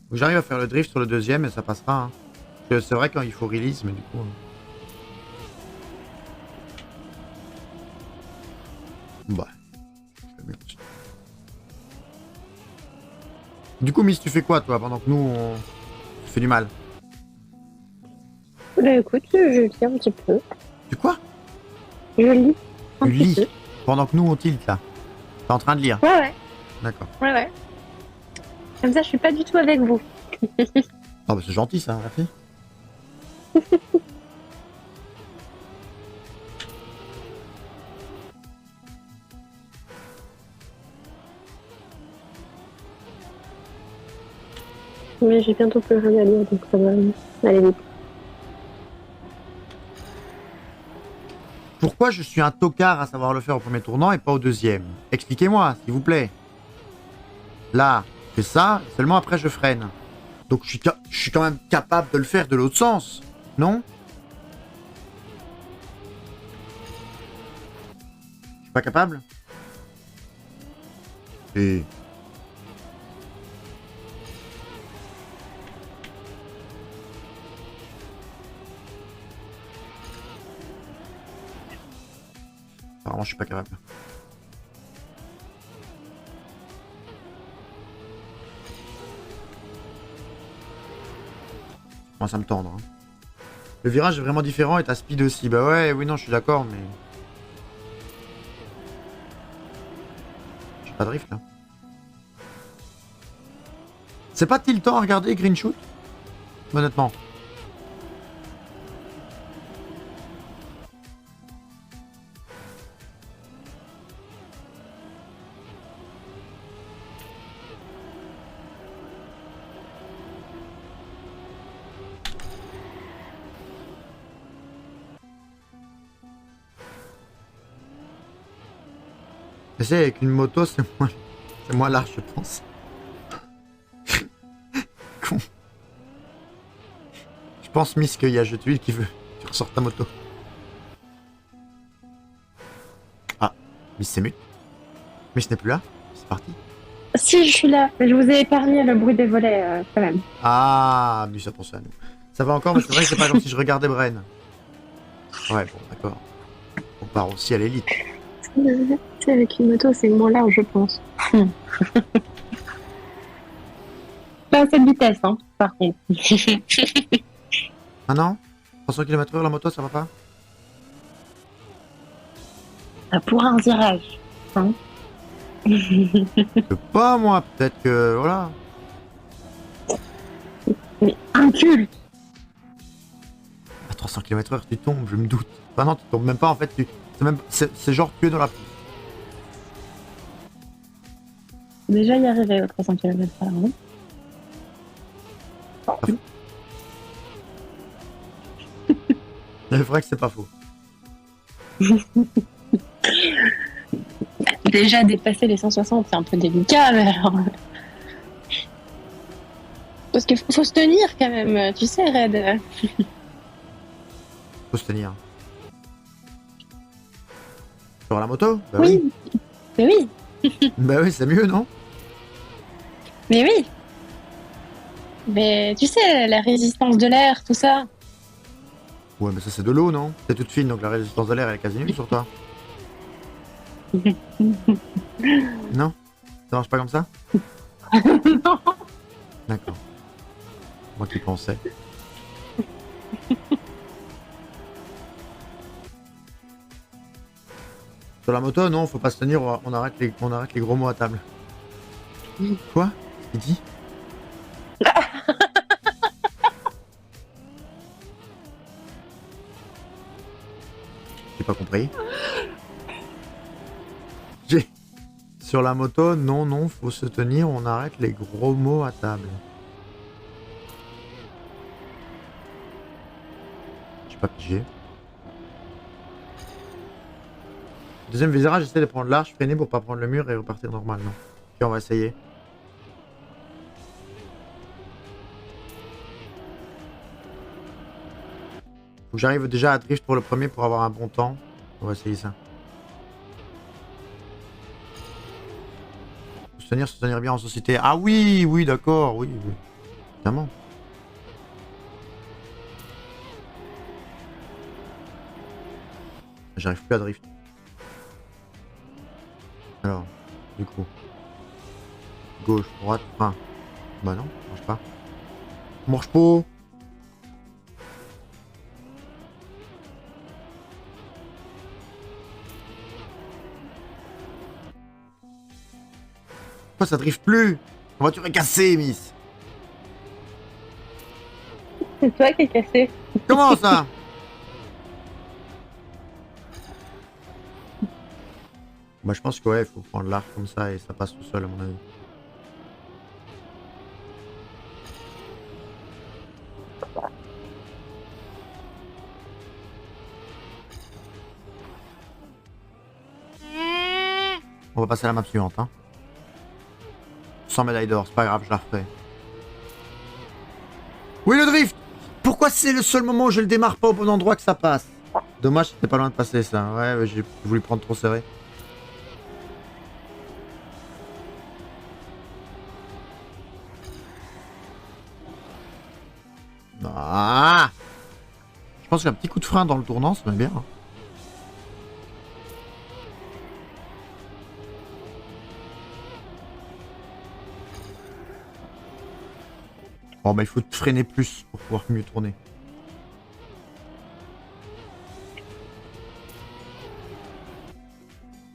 Faut que j'arrive à faire le drift sur le deuxième et ça passera. Hein. Parce que c'est vrai quand il faut release, mais du coup... Bah, je vais mieux continuer. Du coup, Miss, tu fais quoi, toi, pendant que nous, on... Tu fais du mal? Bah écoute, je lis un petit peu. Tu quoi? Je lis un Tu petit lis peu. pendant que nous, on tilt, là. T'es en train de lire. Ouais, ouais, D'accord. ouais, ouais. Comme ça, je suis pas du tout avec vous. Ah bah c'est gentil, ça, la fille. Mais j'ai bientôt plus rien à lire, donc ça va aller vite. Pourquoi je suis un tocard à savoir le faire au premier tournant et pas au deuxième? Expliquez-moi, s'il vous plaît. Là, je fais ça, seulement après je freine. Donc je suis quand même capable de le faire de l'autre sens, non? Je suis pas capable? Et... Apparemment, je suis pas capable. Je commence à me tendre. Hein. Le virage est vraiment différent et ta speed aussi. Bah ouais, oui, non, je suis d'accord, mais... J'ai pas de drift, là. C'est pas tiltant à regarder Green Shoot? Honnêtement. Mais c'est avec une moto, c'est moins large, je pense. Con. Je pense, Miss, qu'il y a Je Tuile qui veut que tu ressortes ta moto. Ah, Miss c'est mute. Miss n'est plus là. C'est parti. Si, je suis là. Mais je vous ai épargné le bruit des volets, quand même. Ah, Miss a pensé à nous. Ça va encore, mais c'est vrai que c'est pas comme si je regardais Bren. Ouais, bon, d'accord. On part aussi à l'élite. Tu sais, avec une moto, c'est moins large, je pense. Pas à cette vitesse, hein, par contre. Ah non 300 km/h la moto, ça va pas? Pour un virage. Hein. Je sais pas, moi, peut-être que... Voilà. Mais inculte. À 300 km/h, tu tombes, je me doute. Enfin non, tu tombes même pas, en fait. C'est genre tu es dans la... Déjà y arriver aux 300 km/h. Hein. C'est vrai que c'est pas faux. Déjà dépasser les 160, c'est un peu délicat, mais alors... Parce qu'il faut se tenir quand même, tu sais, Red. Faut se tenir. Sur la moto? Bah oui. Oui, mais oui, Bah oui, c'est mieux, non? mais oui. Mais tu sais, la résistance de l'air, tout ça. Ouais, mais ça c'est de l'eau, non? C'est toute fine, donc la résistance de l'air elle est quasi nulle sur toi. Non? Ça marche pas comme ça? Non. D'accord. Moi qui pensais. Sur la moto, non, faut pas se tenir, on arrête les gros mots à table. Quoi? Il dit? J'ai pas compris. J'ai... Sur la moto, non, faut se tenir, on arrête les gros mots à table. J'ai pas pigé. Deuxième virage, j'essaie de prendre large, freiner pour pas prendre le mur et repartir normalement. Ok, on va essayer. Faut que j'arrive déjà à drift pour le premier pour avoir un bon temps. On va essayer ça. Se tenir bien en société. Ah oui, d'accord, oui. Évidemment. J'arrive plus à drift. Alors, du coup. Gauche, droite, enfin. Bah non, ça marche pas. Marche pas. Pourquoi ça drift plus? La voiture est cassée, Miss. C'est toi qui es cassé. Comment ça? Bah je pense que ouais, il faut prendre l'arc comme ça et ça passe tout seul à mon avis. On va passer à la map suivante, hein. Sans médaille d'or, c'est pas grave, je la referai. Oui, le drift! Pourquoi c'est le seul moment où je le démarre pas au bon endroit que ça passe? Dommage, c'était pas loin de passer ça. Ouais, j'ai voulu prendre trop serré. Ah! Je pense qu'un petit coup de frein dans le tournant, ça va bien. Hein. Bon, bah il faut freiner plus pour pouvoir mieux tourner.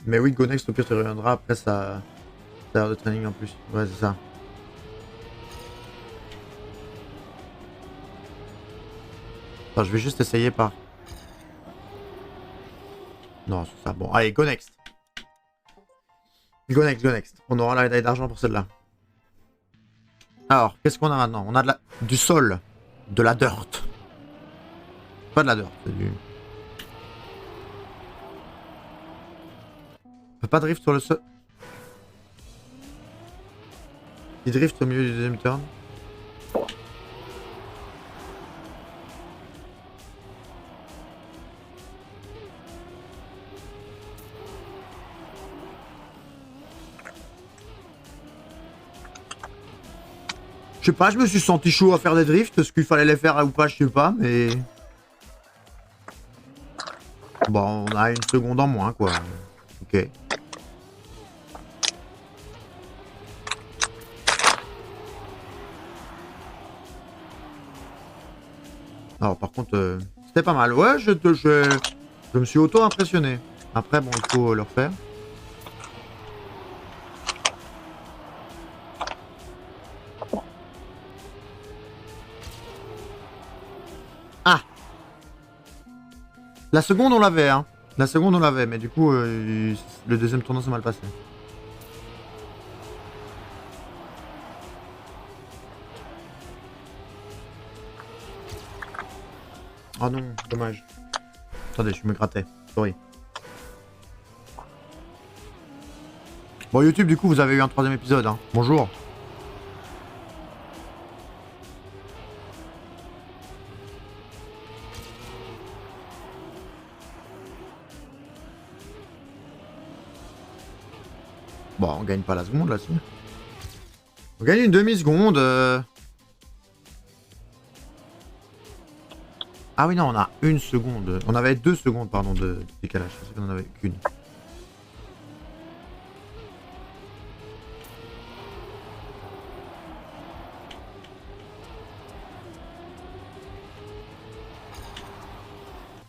Mais oui, Go Next, au pire, tu reviendras après sa heure de training en plus. Ouais, c'est ça. Attends, je vais juste essayer par... Non, c'est ça. Bon, allez, Go Next. Go Next, Go Next. On aura la médaille d'argent pour celle-là. Alors, qu'est-ce qu'on a maintenant? On a du sol. De la dirt. Pas de la dirt, c'est du... On peut pas drift sur le sol. Il drift au milieu du deuxième turn. Je sais pas, je me suis senti chaud à faire des drifts. Est-ce qu'il fallait les faire ou pas, je sais pas, mais... Bon, on a une seconde en moins, quoi. Ok. Alors, par contre, c'était pas mal. Ouais, je me suis auto-impressionné. Après, bon, il faut le refaire. Ah! La seconde, on l'avait, hein. La seconde, on l'avait, mais du coup, le deuxième tournant s'est mal passé. Oh non, dommage. Attendez, je me grattais. Sorry. Bon, YouTube, du coup, vous avez eu un troisième épisode, hein. Bonjour. Bon, on gagne pas la seconde, là-dessus. On gagne une demi-seconde. Ah oui, non, on a une seconde. On avait 2 secondes, pardon, de décalage. Je sais qu'on en avait qu'une.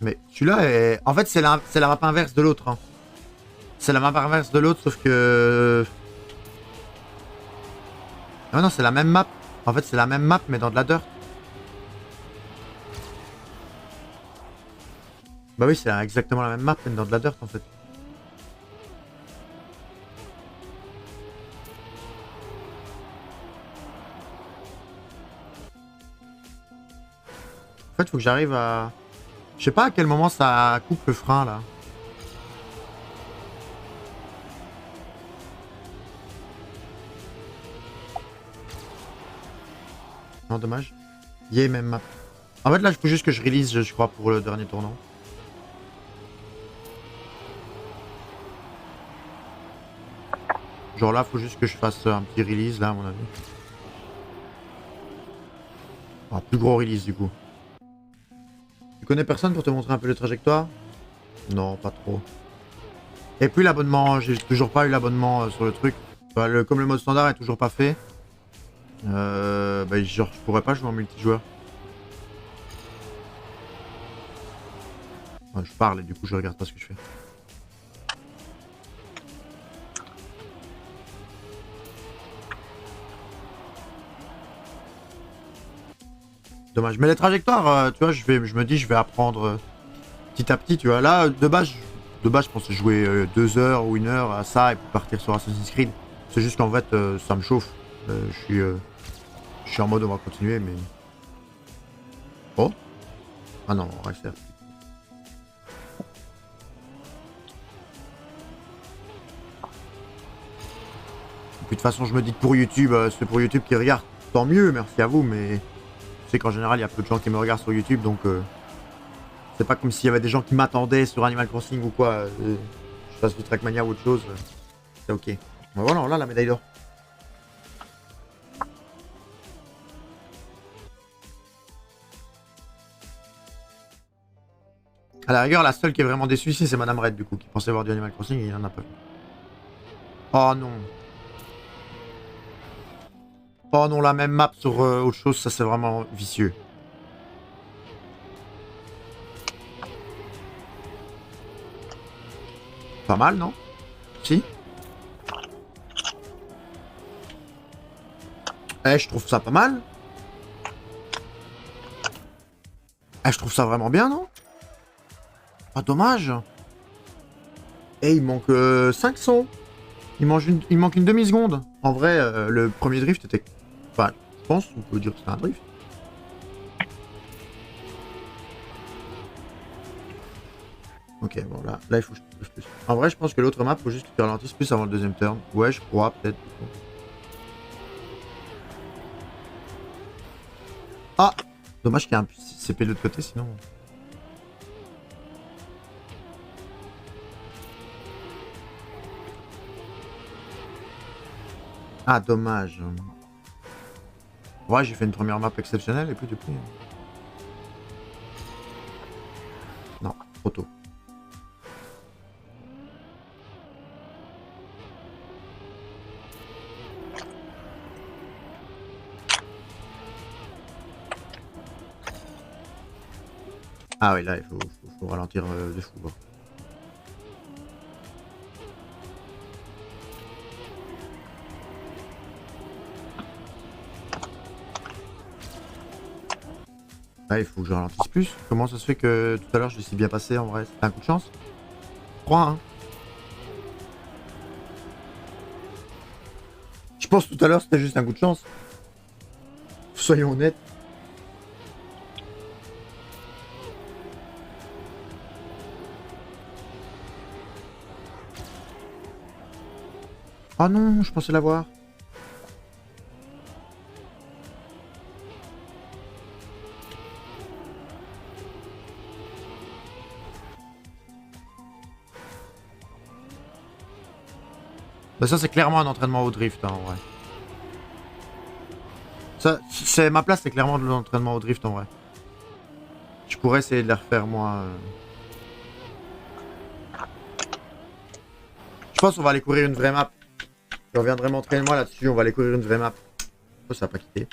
Mais celui-là est... En fait, c'est la map inverse de l'autre. Hein. C'est la map inverse de l'autre, sauf que... Ah non, c'est la même map. En fait, c'est la même map, mais dans de la dirt. Bah oui, c'est exactement la même map, mais dans de la dirt, en fait. En fait, faut que j'arrive à... Je sais pas à quel moment ça coupe le frein, là. Non, dommage. Yeah, même map. En fait, là, il faut juste que je release, je crois, pour le dernier tournant. Genre là, faut juste que je fasse un petit release, là, à mon avis. Ah, plus gros release du coup. Tu connais personne pour te montrer un peu les trajectoires? Non, pas trop. Et puis l'abonnement, j'ai toujours pas eu l'abonnement sur le truc. Bah, comme le mode standard est toujours pas fait, bah, genre je pourrais pas jouer en multijoueur. Ouais, je parle et du coup je regarde pas ce que je fais. Dommage. Mais les trajectoires, tu vois, je me dis je vais apprendre petit à petit, tu vois. Là, de base, je pensais jouer 2 heures ou 1 heure à ça et puis partir sur Assassin's Creed. C'est juste qu'en fait, ça me chauffe. Je suis en mode on va continuer, mais... Oh. Ah non, on va faire. Et puis de toute façon, je me dis que pour YouTube, c'est pour YouTube qui regarde. Tant mieux, merci à vous, mais... Je sais qu'en général, il y a peu de gens qui me regardent sur YouTube, donc... C'est pas comme s'il y avait des gens qui m'attendaient sur Animal Crossing ou quoi. Je fasse du Trackmania ou autre chose. C'est ok. Ben voilà, on a la médaille d'or. À la rigueur, la seule qui est vraiment déçue ici, c'est Madame Red, du coup, qui pensait voir du Animal Crossing et il en a pas vu. Oh non. Oh non, la même map sur autre chose, ça c'est vraiment vicieux. Pas mal, non? Si? Eh, je trouve ça pas mal. Eh, je trouve ça vraiment bien, non? Ah, dommage. Eh, il manque 500. Il manque une demi-seconde. En vrai, le premier drift était... Enfin, je pense qu'on peut dire que c'était un drift. Ok, bon, là il faut que je touche plus. En vrai, je pense que l'autre map, faut juste que tu ralentisses plus avant le deuxième turn. Ouais, je crois, peut-être. Ah! Dommage qu'il y ait un CP de l'autre côté, sinon... Ah, dommage. Ouais, j'ai fait une première map exceptionnelle et puis depuis... Non, trop tôt. Ah oui, là, il faut ralentir de fou. Quoi. Ah, il faut que je ralentisse plus. Comment ça se fait que tout à l'heure je l'ai si bien passé en vrai? C'était un coup de chance? 3, hein. Je pense tout à l'heure c'était juste un coup de chance. Soyons honnêtes. Oh non, je pensais l'avoir. Bah ça c'est clairement un entraînement au drift hein, en vrai. Ça, c'est ma place, c'est clairement de l'entraînement au drift en vrai. Je pourrais essayer de les refaire moi. Je pense qu'on va aller courir une vraie map. Je reviendrai m'entraîner moi là-dessus, on va aller courir une vraie map. Oh, ça a pas quitté.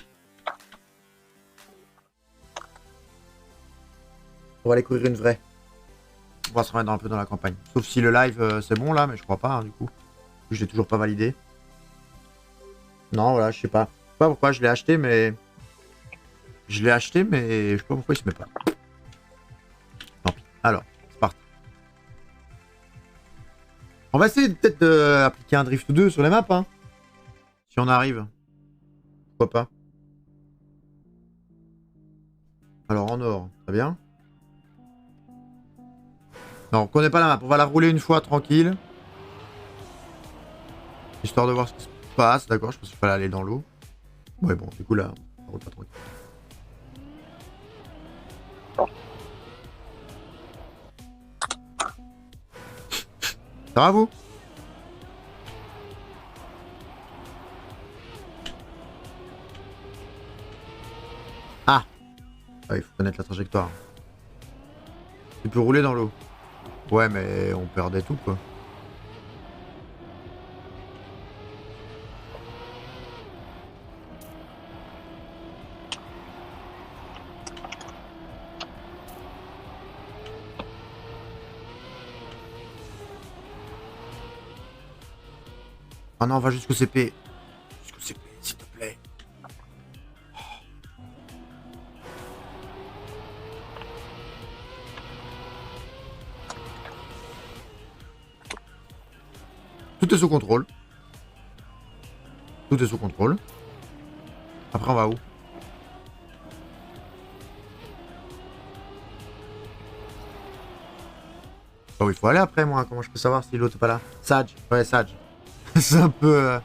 On va aller courir une vraie. On va se remettre un peu dans la campagne. Sauf si le live c'est bon là, mais je crois pas hein, du coup. Je l'ai toujours pas validé. Non, voilà, je sais pas. Je sais pas pourquoi je l'ai acheté, mais... Je l'ai acheté, mais je sais pas pourquoi il se met pas. Tant pis. Alors, c'est parti. On va essayer peut-être d'appliquer un drift ou deux sur les maps, hein. Si on arrive. Pourquoi pas. Alors, en or, très bien. Non, on connaît pas la map. On va la rouler une fois, tranquille. Histoire de voir ce qui se passe, d'accord. Je pense qu'il fallait aller dans l'eau. Ouais, bon, du coup, là, on roule pas tranquille. Ça va, vous? Ah, Ah, il faut connaître la trajectoire. Tu peux rouler dans l'eau. Ouais, mais on perdait tout, quoi. Ah non, va jusqu'au CP. Jusqu'au CP, s'il te plaît. Tout est sous contrôle. Tout est sous contrôle. Après, on va où? Oh, il faut aller après, moi. Comment je peux savoir si l'autre est pas là? Sage. Ouais, Sage. C'est un peu...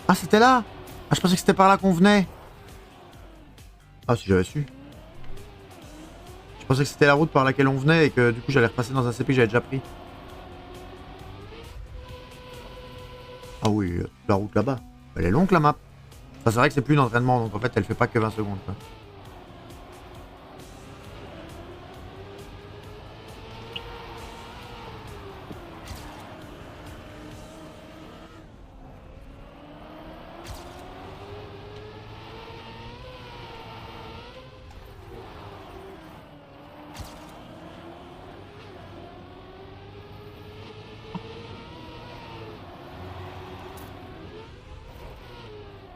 Ah, c'était là. Ah, je pensais que c'était par là qu'on venait. Ah, si j'avais su. Je pensais que c'était la route par laquelle on venait et que du coup j'allais repasser dans un CP que j'avais déjà pris. Ah oui, la route là-bas. Elle est longue la map. Enfin, c'est vrai que c'est plus d'entraînement, donc en fait elle fait pas que 20 secondes, quoi.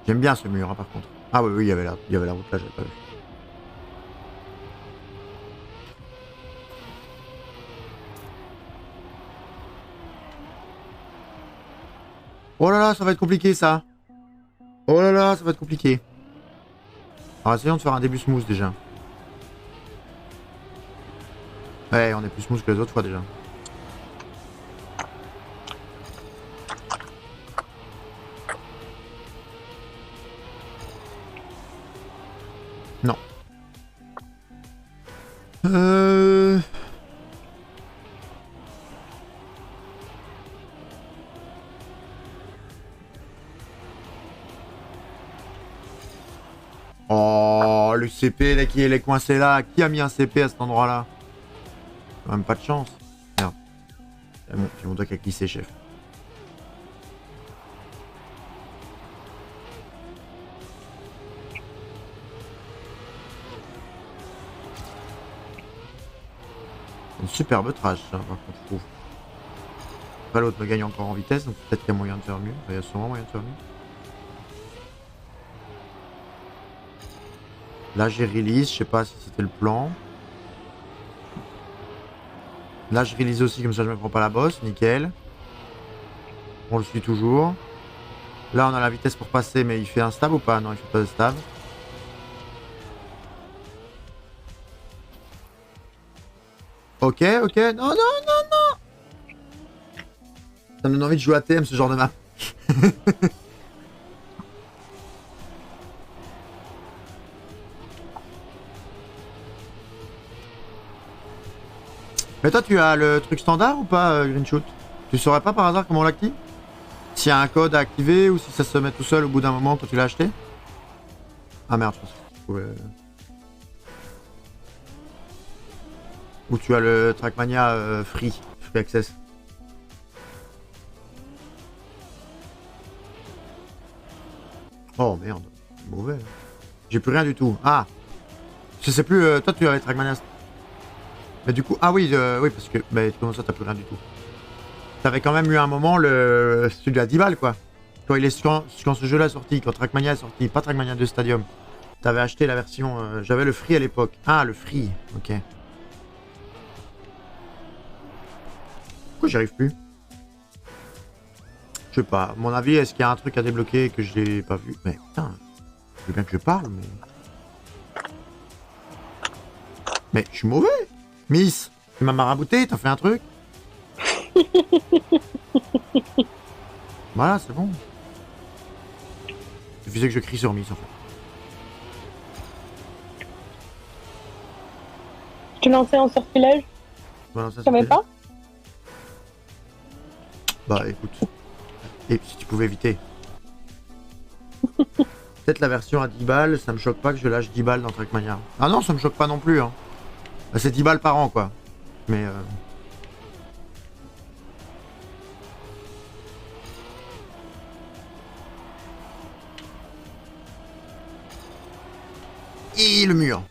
J'aime bien ce mur, hein, par contre. Ah oui, oui, il y avait la route là, j'avais pas vu. Oh là là, ça va être compliqué ça. Oh là là, ça va être compliqué. Alors essayons de faire un début smooth déjà. Ouais, on est plus smooth que les autres fois déjà. Non. Oh, le CP là qui est coincé là. Qui a mis un CP à cet endroit là? Quand même pas de chance. Merde. C'est mon doigt qui a glissé, chef. Une superbe trash, ça, par contre, je trouve. Après, l'autre me gagne encore en vitesse, donc peut-être qu'il y a moyen de faire mieux. Enfin, il y a sûrement moyen de faire mieux. Là, j'ai release, je sais pas si c'était le plan. Là, je release aussi, comme ça, je me prends pas la bosse, nickel. On le suit toujours. Là, on a la vitesse pour passer, mais il fait un stab ou pas? Non, il fait pas de stab. Ok, ok. Non, non, non, non. Ça me donne envie de jouer à TM, ce genre de map. Mais toi, tu as le truc standard ou pas, Green Shoot? Tu saurais pas par hasard comment on l'active? S'il y a un code à activer ou si ça se met tout seul au bout d'un moment quand tu l'as acheté? Ah merde, je pense que tu pouvais... Ou tu as le Trackmania free access. Oh merde, mauvais. J'ai plus rien du tout. Ah, je sais plus, toi tu avais Trackmania. Mais du coup, ah oui, oui parce que, mais comment ça t'as plus rien du tout? T'avais quand même eu un moment celui à 10 balles quoi. Quand il est quand ce jeu-là est sorti, quand Trackmania est sorti, pas Trackmania 2 Stadium. T'avais acheté la version, j'avais le free à l'époque. Ah, le free, ok. Pourquoi j'y arrive plus? Je sais pas. À mon avis, est-ce qu'il y a un truc à débloquer que j'ai pas vu? Mais putain, je veux bien que je parle, mais... Mais je suis mauvais. Miss, tu m'as marabouté, t'as fait un truc? Voilà, c'est bon. Il suffisait que je crie sur Miss en fait. Je te lançais en sortilège. Voilà, ça Ça va pas? Bah écoute. Et si tu pouvais éviter. Peut-être la version à 10 balles, ça me choque pas que je lâche 10 balles dans Trackmania. Ah non, ça me choque pas non plus. Hein. Bah, c'est 10 balles par an quoi. Mais Et le mur.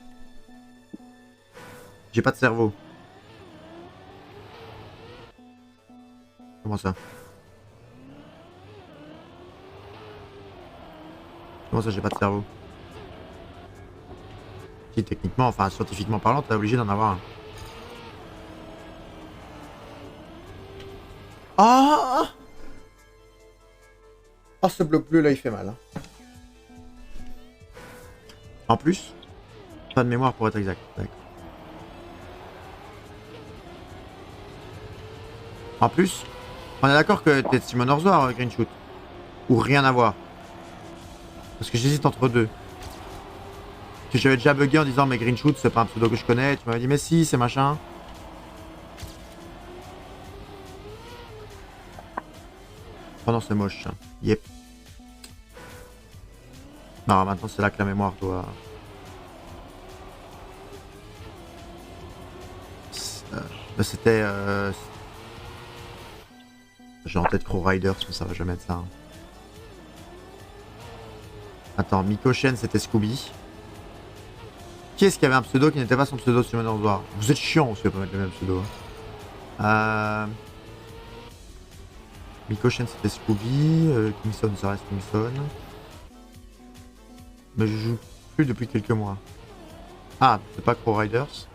J'ai pas de cerveau. Comment ça? Comment ça j'ai pas de cerveau? Si techniquement, enfin scientifiquement parlant, t'es obligé d'en avoir un. Ah oh, ce bloc bleu là il fait mal. Hein. En plus, pas de mémoire pour être exact. En plus, on est d'accord que t'es Simon Orzoir, Green Shoot. Ou rien à voir. Parce que j'hésite entre deux. Que j'avais déjà bugué en disant mais Green Shoot c'est pas un pseudo que je connais. Tu m'avais dit mais si c'est machin. Oh non c'est moche. Hein. Yep. Non maintenant c'est là que la mémoire doit... C'était... J'ai en tête Crow Riders mais ça va jamais être ça. Hein. Attends, Miko-Shen c'était Scooby. Qui est-ce qui avait un pseudo qui n'était pas son pseudo sur Simon Orzoir? Vous êtes chiant aussi de pas mettre le même pseudo. Miko-Shen c'était Scooby. Kingston ça reste Kingston. Mais je joue plus depuis quelques mois. Ah, c'est pas Crow Riders.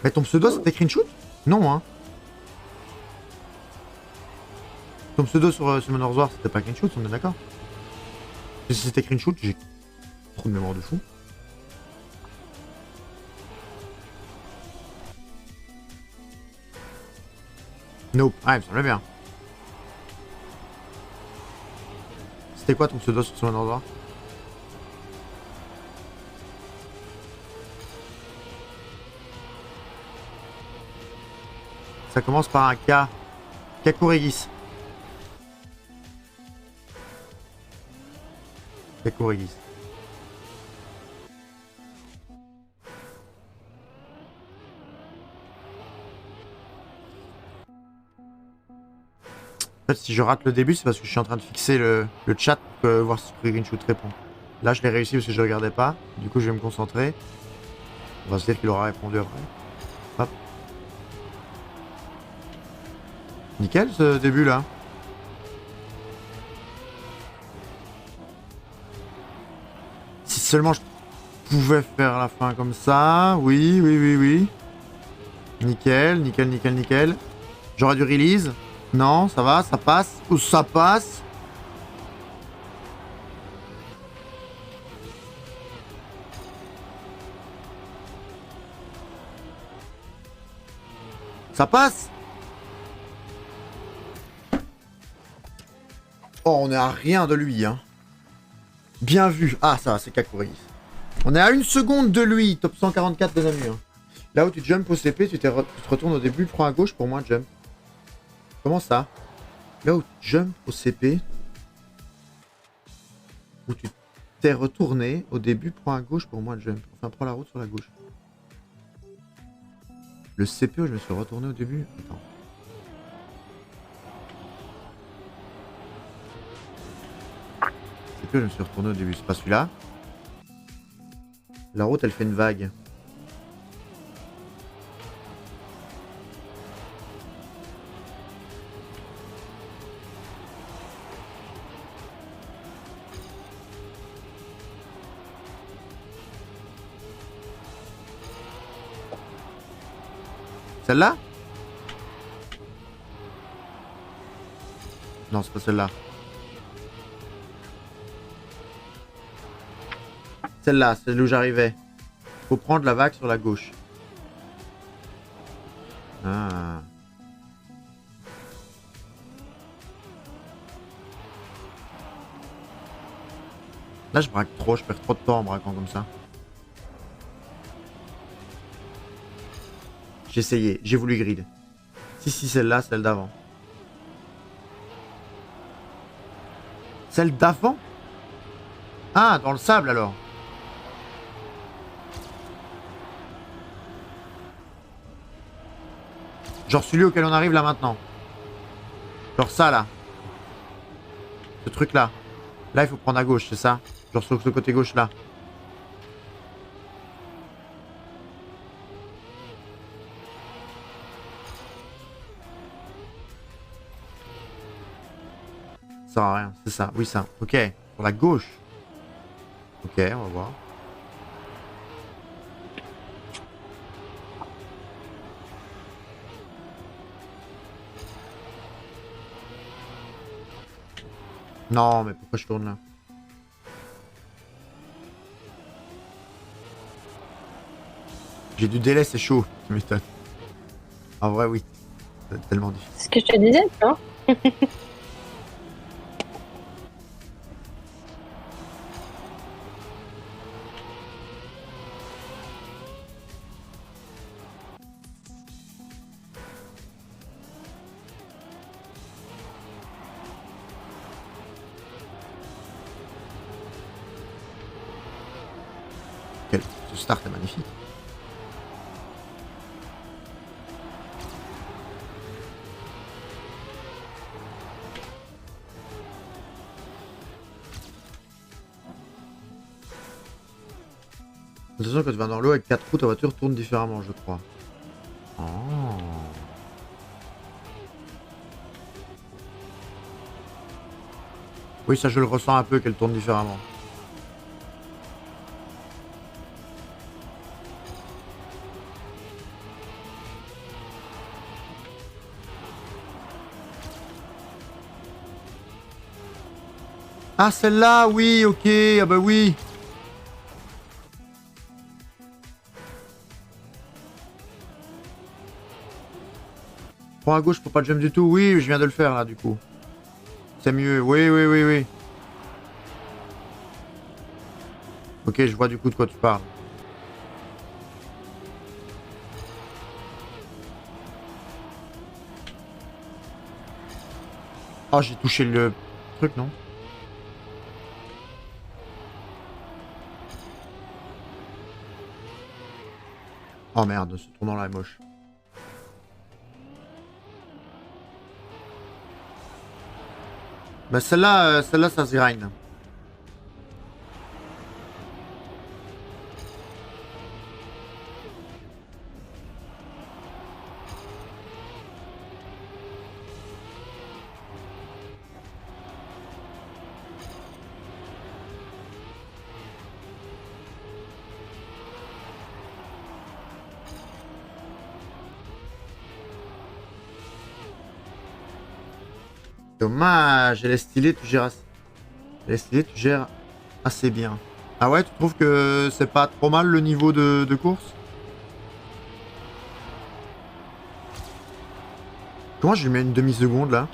Mais ton pseudo c'était Green Shoot? Non hein. Ton pseudo sur Simon Orzoir c'était pas Green Shoot, on est d'accord? Si c'était Green Shoot, j'ai trop de mémoire de fou. Nope. Ah, il me semblait bien. C'était quoi ton pseudo sur Simon Orzoir? Ça commence par un K. Kakuregis. Kakuregis. En fait, si je rate le début, c'est parce que je suis en train de fixer le chat pour voir si Green Shoot répond. Là, je l'ai réussi parce que je regardais pas. Du coup, je vais me concentrer. On va se dire qu'il aura répondu après. Hop. Nickel ce début là. Si seulement je pouvais faire la fin comme ça. Oui, oui, oui, oui. Nickel, nickel, nickel, nickel. J'aurais dû release. Non, ça va, ça passe. Ou ça passe. Ça passe. Oh, on est à rien de lui, hein. Bien vu. Ah, ça va, c'est Kakuregis. On est à 1 seconde de lui, top 144 de Namur. Là où tu jump au CP, tu te retournes au début, prends à gauche pour moins jump. Comment ça? Là où tu jump au CP, où tu t'es retourné, au début, prends à gauche pour moins jump. Enfin, prends la route sur la gauche. Le CP où je me suis retourné au début? Attends. CP où je me suis retourné au début, c'est pas celui-là. La route, elle fait une vague. Celle-là? Non, c'est pas celle-là. Celle-là, celle où j'arrivais. Faut prendre la vague sur la gauche. Ah. Là, je braque trop, je perds trop de temps en braquant comme ça. J'ai essayé, j'ai voulu grid. Si, celle-là, celle d'avant. Celle d'avant? Ah, dans le sable alors. Genre celui auquel on arrive là maintenant. Genre ça là. Ce truc là. Là, il faut prendre à gauche, c'est ça? Genre sur ce côté gauche là. Ça sert à rien, c'est ça. Oui, ça. Ok. Sur la gauche. Ok, on va voir. Non, mais pourquoi je tourne là? J'ai du délai, c'est chaud. Tu m'étonnes. En vrai, oui. C'est tellement difficile. C'est ce que je te disais, tu vois. Ce start est magnifique. Attention, quand tu vas dans l'eau avec 4 roues, ta voiture tourne différemment, je crois. Oh. Oui, ça je le ressens un peu qu'elle tourne différemment. Ah, celle-là, oui, ok, ah bah oui. Prends à gauche pour pas de jump du tout. Oui, je viens de le faire là, du coup. C'est mieux, oui. Ok, je vois du coup de quoi tu parles. Oh, j'ai touché le truc, non? Oh merde, ce tournant là est moche. Bah celle-là, ça se grind. Dommage, elle est stylée, tu gères assez... Elle est stylée, tu gères assez bien. Ah ouais, tu trouves que c'est pas trop mal le niveau de course? Comment je lui mets une demi-seconde là?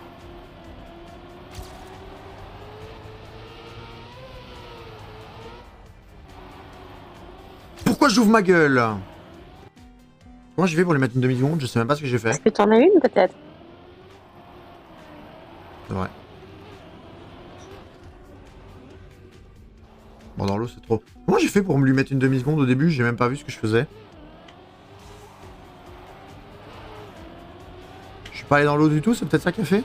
Pourquoi j'ouvre ma gueule? Comment je fais pour lui mettre une demi-seconde? Je sais même pas ce que j'ai fait. Est-ce que t'en as une, peut-être? C'est vrai. Bon, dans l'eau, c'est trop. Comment j'ai fait pour me lui mettre une demi-seconde au début? J'ai même pas vu ce que je faisais. Je suis pas allé dans l'eau du tout, c'est peut-être ça qui a fait?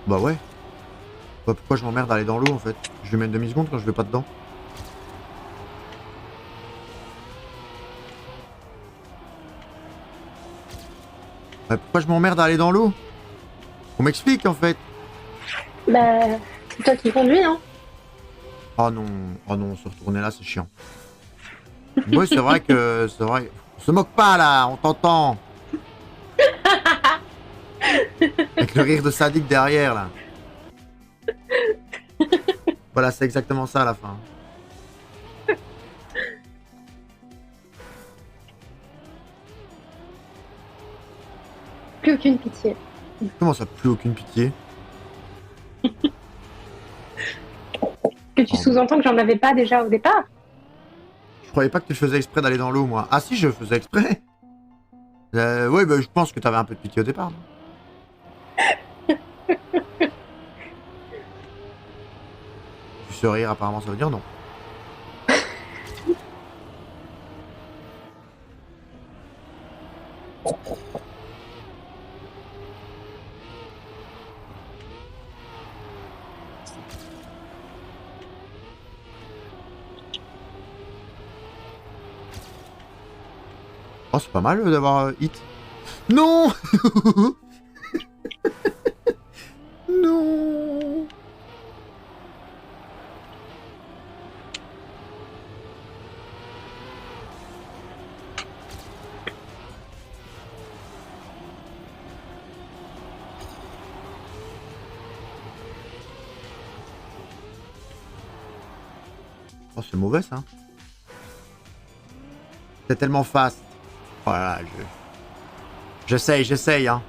Bah ouais. Bah pourquoi je m'emmerde à aller dans l'eau en fait? Je lui mets une demi-seconde quand je vais pas dedans. Bah pourquoi je m'emmerde à aller dans l'eau? On m'explique en fait. Bah, c'est toi qui conduis, hein. Oh non, se retourner là c'est chiant. Oui, c'est vrai que... C'est vrai. On se moque pas là, on t'entend. Avec le rire de sadique derrière là. Voilà, c'est exactement ça à la fin. Plus aucune pitié. Comment ça, plus aucune pitié? que tu sous-entends que j'en avais pas déjà au départ? Je croyais pas que tu faisais exprès d'aller dans l'eau, moi. Ah si, je faisais exprès. Oui, bah, je pense que t'avais un peu de pitié au départ. Non. Tu sais rire, apparemment, ça veut dire non. Oh, c'est pas mal d'avoir hit. Non. Non. Oh, c'est mauvais ça. C'est tellement fast. Voilà, j'essaye, hein.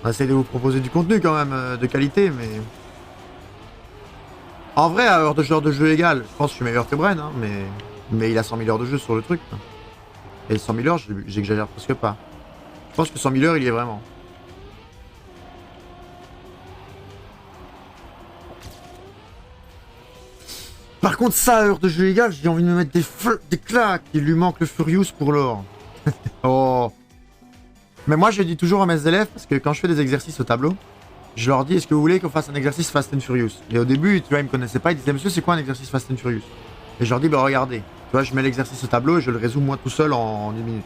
On essaie de vous proposer du contenu quand même, de qualité, mais... En vrai, à heure de jeu égale, je pense que je suis meilleur que Bren, hein, mais il a 100 000 heures de jeu sur le truc. Et 100 000 heures, j'exagère presque pas. Je pense que 100 000 heures, il y est vraiment. Par contre, ça, à heure de jeu égale, j'ai envie de me mettre des claques. Il lui manque le Furious pour l'or. Oh. Mais moi, je dis toujours à mes élèves, parce que quand je fais des exercices au tableau, je leur dis, est-ce que vous voulez qu'on fasse un exercice Fast and Furious? Et au début, tu vois, ils me connaissaient pas, ils disaient, monsieur, c'est quoi un exercice Fast and Furious? Et je leur dis, bah regardez, tu vois, je mets l'exercice au tableau et je le résous moi tout seul en 1 minute.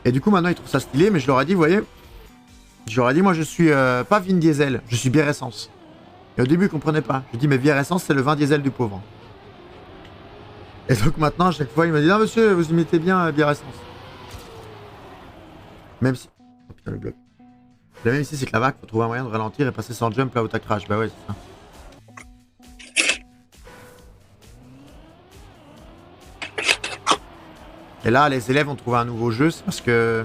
Et du coup, maintenant, ils trouvent ça stylé, mais je leur ai dit, vous voyez, je leur ai dit, moi, je suis pas Vin Diesel, je suis bière essence. Et au début, ils comprenaient pas. Je dis, mais bière essence, c'est le vin diesel du pauvre. Et donc maintenant, à chaque fois, il me dit, non, monsieur, vous imitez bien bière essence. Même si... Oh putain, le bloc. Le même ici, c'est que la vague, faut trouver un moyen de ralentir et passer sans jump là où t'as crash. Bah ouais, c'est ça. Et là, les élèves ont trouvé un nouveau jeu, c'est parce que,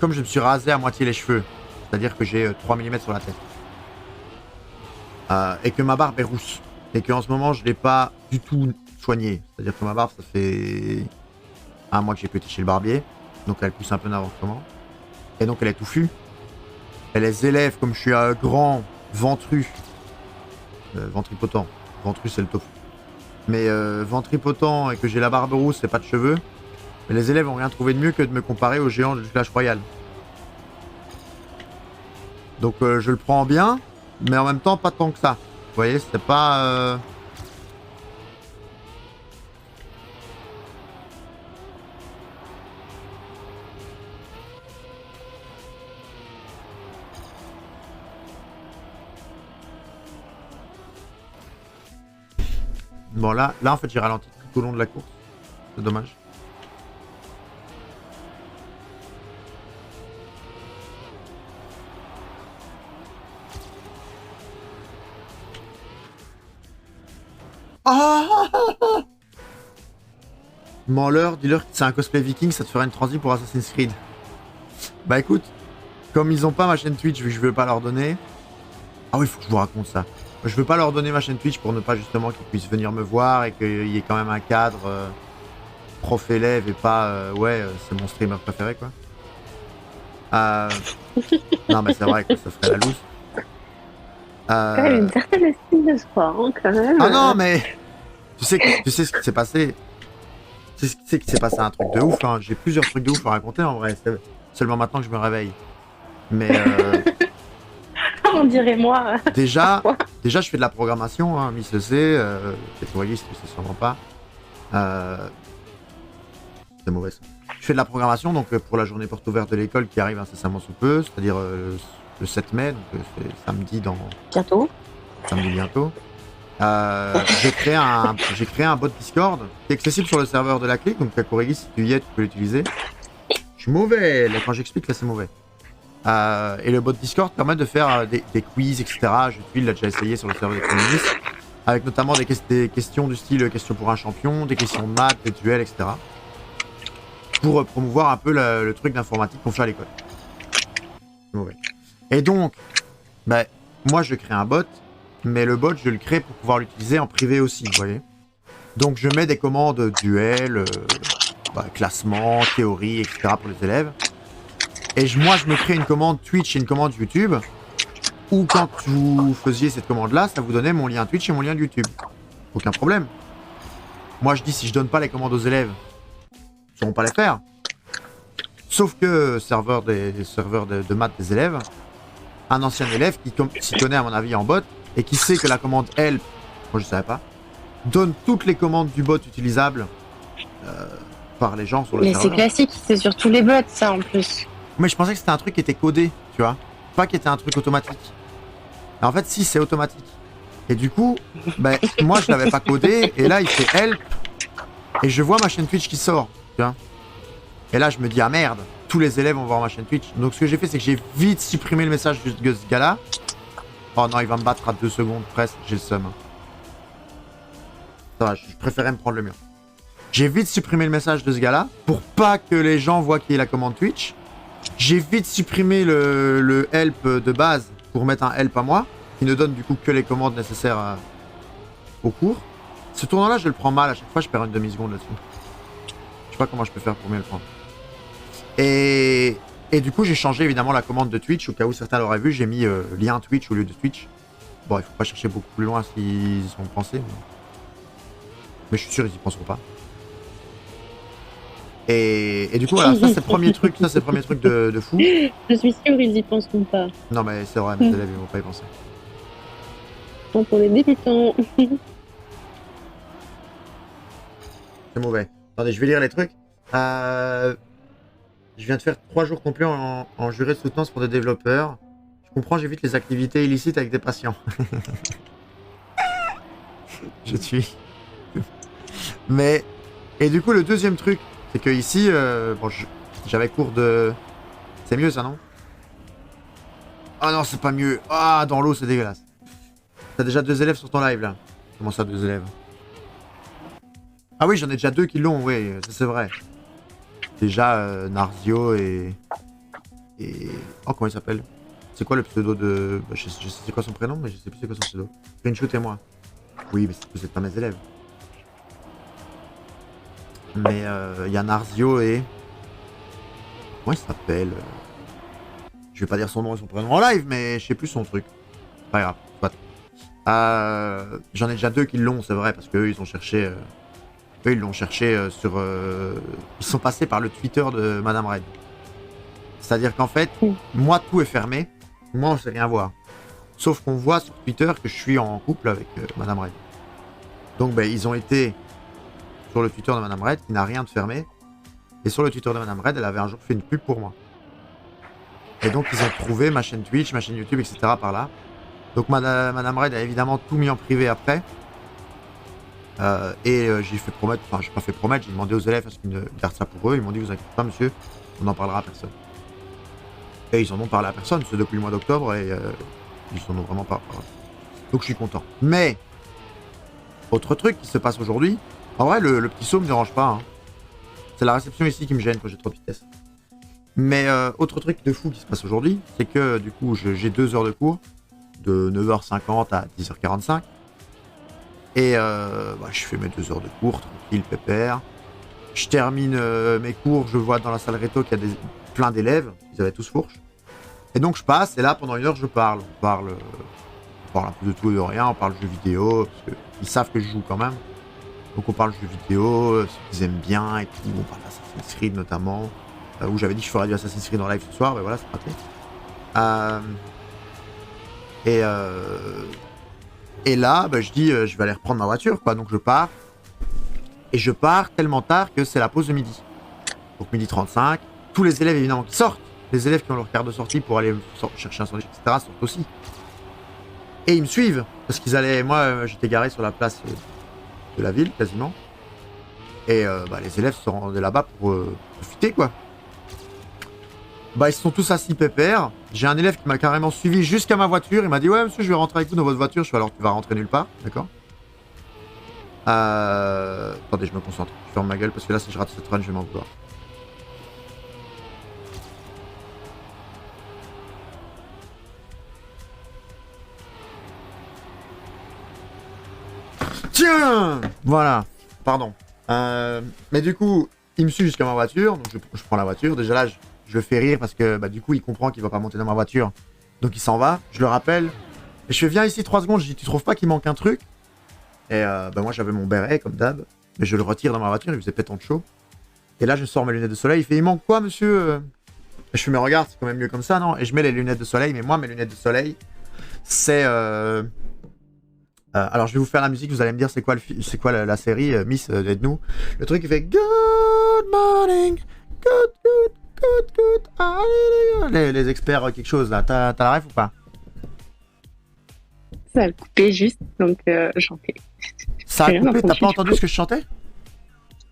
comme je me suis rasé à moitié les cheveux, c'est-à-dire que j'ai 3 mm sur la tête, et que ma barbe est rousse, et qu'en ce moment, je l'ai pas du tout soignée. C'est-à-dire que ma barbe, ça fait 1 mois que j'ai petit chez le barbier, donc elle pousse un peu n'importe comment, et donc elle est touffue. Et les élèves, comme je suis un grand ventru, ventripotent, ventru c'est le tofu, mais ventripotent et que j'ai la barbe rousse et pas de cheveux, mais les élèves ont rien trouvé de mieux que de me comparer au géant du Clash Royale. Donc je le prends bien, mais en même temps pas tant que ça. Vous voyez, c'est pas... Bon là en fait j'ai ralenti tout au long de la course. C'est dommage. Ah, Mens-leur, dis-leur que c'est un cosplay viking, ça te fera une transi pour Assassin's Creed. Bah écoute, comme ils ont pas ma chaîne Twitch, vu que je veux pas leur donner... Ah oui, faut que je vous raconte ça. Je veux pas leur donner ma chaîne Twitch pour ne pas justement qu'ils puissent venir me voir et qu'il y ait quand même un cadre prof-élève et pas c'est mon streamer préféré quoi. Non mais c'est vrai que ça ferait la loose. Quand même une certaine estime de soi, hein, quand même. Ah non mais tu sais ce qui s'est passé. Tu sais qu'il s'est passé un truc de ouf. Hein. J'ai plusieurs trucs de ouf à raconter en vrai. C'est seulement maintenant que je me réveille. Mais on dirait moi. déjà je fais de la programmation, hein, Miss le sait, peut-être voyez, tu sais sûrement pas. C'est mauvais ça. Je fais de la programmation donc pour la journée porte ouverte de l'école qui arrive incessamment sous peu, c'est-à-dire le 7 mai, donc c'est samedi dans... Bientôt. Samedi bientôt. J'ai créé un bot Discord qui est accessible sur le serveur de la clique, donc Kakuregi, si tu y es, tu peux l'utiliser. Je suis mauvais, là, quand j'explique, là c'est mauvais. Et le bot Discord permet de faire des quiz, etc. Il l'a déjà essayé sur le serveur de Communis, avec notamment des questions du style question pour un champion, des questions de maths, des duels, etc. Pour promouvoir un peu le truc d'informatique qu'on fait à l'école. C'est mauvais. Et donc, bah, moi je crée un bot mais le bot, je le crée pour pouvoir l'utiliser en privé aussi, vous voyez. Donc je mets des commandes duel, classement, théorie, etc. pour les élèves. Et moi, je me crée une commande Twitch et une commande YouTube, où quand vous faisiez cette commande-là, ça vous donnait mon lien Twitch et mon lien YouTube. Aucun problème. Moi, je dis, si je donne pas les commandes aux élèves, ils ne sauront pas les faire. Sauf que serveurs de maths des élèves, un ancien élève qui s'y connaît à mon avis en bot, et qui sait que la commande help, moi je savais pas, donne toutes les commandes du bot utilisables par les gens sur le Mais serveur. c'est classique, c'est sur tous les bots, ça, en plus. Mais je pensais que c'était un truc qui était codé, tu vois. Pas qui était un truc automatique. Et en fait, si, c'est automatique. Et du coup, moi, je l'avais pas codé, et là, il fait help, et je vois ma chaîne Twitch qui sort, tu vois. Et là, je me dis, ah merde, tous les élèves vont voir ma chaîne Twitch. Donc, ce que j'ai fait, c'est que j'ai vite supprimé le message de ce gars-là. Oh non, il va me battre à 2 secondes presque, j'ai le seum. Ça va, je préférais me prendre le mur. J'ai vite supprimé le message de ce gars-là, pour pas que les gens voient qu'il y ait la commande Twitch. J'ai vite supprimé le help de base, pour mettre un help à moi, qui ne donne du coup que les commandes nécessaires au cours. Ce tournant-là, je le prends mal, à chaque fois, je perds une demi-seconde là-dessus. Je sais pas comment je peux faire pour mieux le prendre. Et du coup, j'ai changé évidemment la commande de Twitch, au cas où certains l'auraient vu, j'ai mis lien Twitch au lieu de Twitch. Bon, il faut pas chercher beaucoup plus loin s'ils y sont pensés. Mais je suis sûr, ils y penseront pas. Et du coup, voilà, ça c'est le premier truc, de fou. Je suis sûre, ils y penseront pas. Non, mais c'est vrai, mes élèves, ils vont pas y penser. Bon, pour les débutants. C'est mauvais. Attendez, je vais lire les trucs. Je viens de faire 3 jours complets en juré de soutenance pour des développeurs. Je comprends, j'évite les activités illicites avec des patients. Je suis. Mais. Et du coup, le deuxième truc, c'est que ici, j'avais cours de. C'est mieux ça, non? Ah non, c'est pas mieux. Ah, dans l'eau, c'est dégueulasse. T'as déjà 2 élèves sur ton live là. Comment ça, 2 élèves? Ah oui, j'en ai déjà 2 qui l'ont, oui, ça c'est vrai. Déjà, Narzio et. Oh, comment il s'appelle? C'est quoi le pseudo de. Je sais c'est quoi son prénom, mais je sais plus c'est quoi son pseudo. Screenshot et moi. Oui, mais vous êtes pas mes élèves. Mais il y a Narzio et. Comment il s'appelle? Je vais pas dire son nom et son prénom en live, mais je sais plus son truc. Pas grave, soit. J'en ai déjà 2 qui l'ont, c'est vrai, parce qu'eux, ils ont cherché. Eux, ils l'ont cherché sur. Ils sont passés par le Twitter de Madame Red. C'est-à-dire qu'en fait, moi, tout est fermé. Moi, on sait rien voir. Sauf qu'on voit sur Twitter que je suis en couple avec Madame Red. Donc, ils ont été sur le Twitter de Madame Red, qui n'a rien de fermé. Et sur le Twitter de Madame Red, elle avait un jour fait une pub pour moi. Et donc, ils ont trouvé ma chaîne Twitch, ma chaîne YouTube, etc. par là. Donc, Madame Red a évidemment tout mis en privé après. J'ai fait promettre, enfin, j'ai pas fait promettre, j'ai demandé aux élèves à ce qu'ils gardent ça pour eux. Ils m'ont dit, vous inquiétez pas, monsieur, on n'en parlera à personne. Et ils en ont parlé à personne, c'est depuis le mois d'octobre, et ils en ont vraiment pas parlé. Donc, je suis content. Mais, autre truc qui se passe aujourd'hui, en vrai, le petit saut me dérange pas. Hein. C'est la réception ici qui me gêne quand j'ai trop de vitesse. Mais autre truc de fou qui se passe aujourd'hui, c'est que du coup j'ai 2 heures de cours, de 9h50 à 10h45. Et je fais mes 2 heures de cours, tranquille, pépère. Je termine mes cours, je vois dans la salle réto qu'il y a plein d'élèves, ils avaient tous fourche. Et donc je passe, et là pendant 1 heure je parle. On parle un peu de tout et de rien, on parle jeux vidéo, parce qu'ils savent que je joue quand même. Donc on parle jeux vidéo, ce qu'ils aiment bien, et puis on parle d'Assassin's Creed notamment. Où j'avais dit que je ferais du Assassin's Creed en live ce soir, mais voilà, c'est raté. Et là, je dis, je vais aller reprendre ma voiture, quoi. Donc je pars. Et je pars tellement tard que c'est la pause de midi. Donc 12h35. Tous les élèves, évidemment, qui sortent. Les élèves qui ont leur carte de sortie pour aller chercher un sandwich, etc., sortent aussi. Et ils me suivent. Parce qu'ils allaient... Moi, j'étais garé sur la place de la ville, quasiment. Et les élèves se rendaient là-bas pour profiter, quoi. Ils se sont tous assis pépère. J'ai un élève qui m'a carrément suivi jusqu'à ma voiture. Il m'a dit, ouais, monsieur, je vais rentrer avec vous dans votre voiture. Je suis alors, tu vas rentrer nulle part, d'accord. Attendez, je me concentre. Je ferme ma gueule parce que là, si je rate cette run, je vais m'en vouloir. Tiens. Voilà. Pardon. Mais du coup, il me suit jusqu'à ma voiture. Donc je prends la voiture. Déjà là, je le fais rire parce que bah, du coup, il comprend qu'il va pas monter dans ma voiture. Donc il s'en va. Je le rappelle. Et je fais viens ici 3 secondes. Je dis tu trouves pas qu'il manque un truc? Et bah, moi j'avais mon béret comme d'hab. Mais je le retire dans ma voiture. Il faisait pétant de chaud. Et là, je sors mes lunettes de soleil. Il fait il manque quoi, monsieur? Et je fais mais regarde, c'est quand même mieux comme ça, non? Et je mets les lunettes de soleil. Mais moi, mes lunettes de soleil, c'est alors je vais vous faire la musique, vous allez me dire c'est quoi la série Miss aide-nous. Le truc il fait Good morning, good, hallelujah. Les experts quelque chose là, t'as la ref ou pas? Ça a coupé juste, donc chanter. Ça a J'ai rien coupé, t'as entendu, pas du entendu coup. ce que je chantais?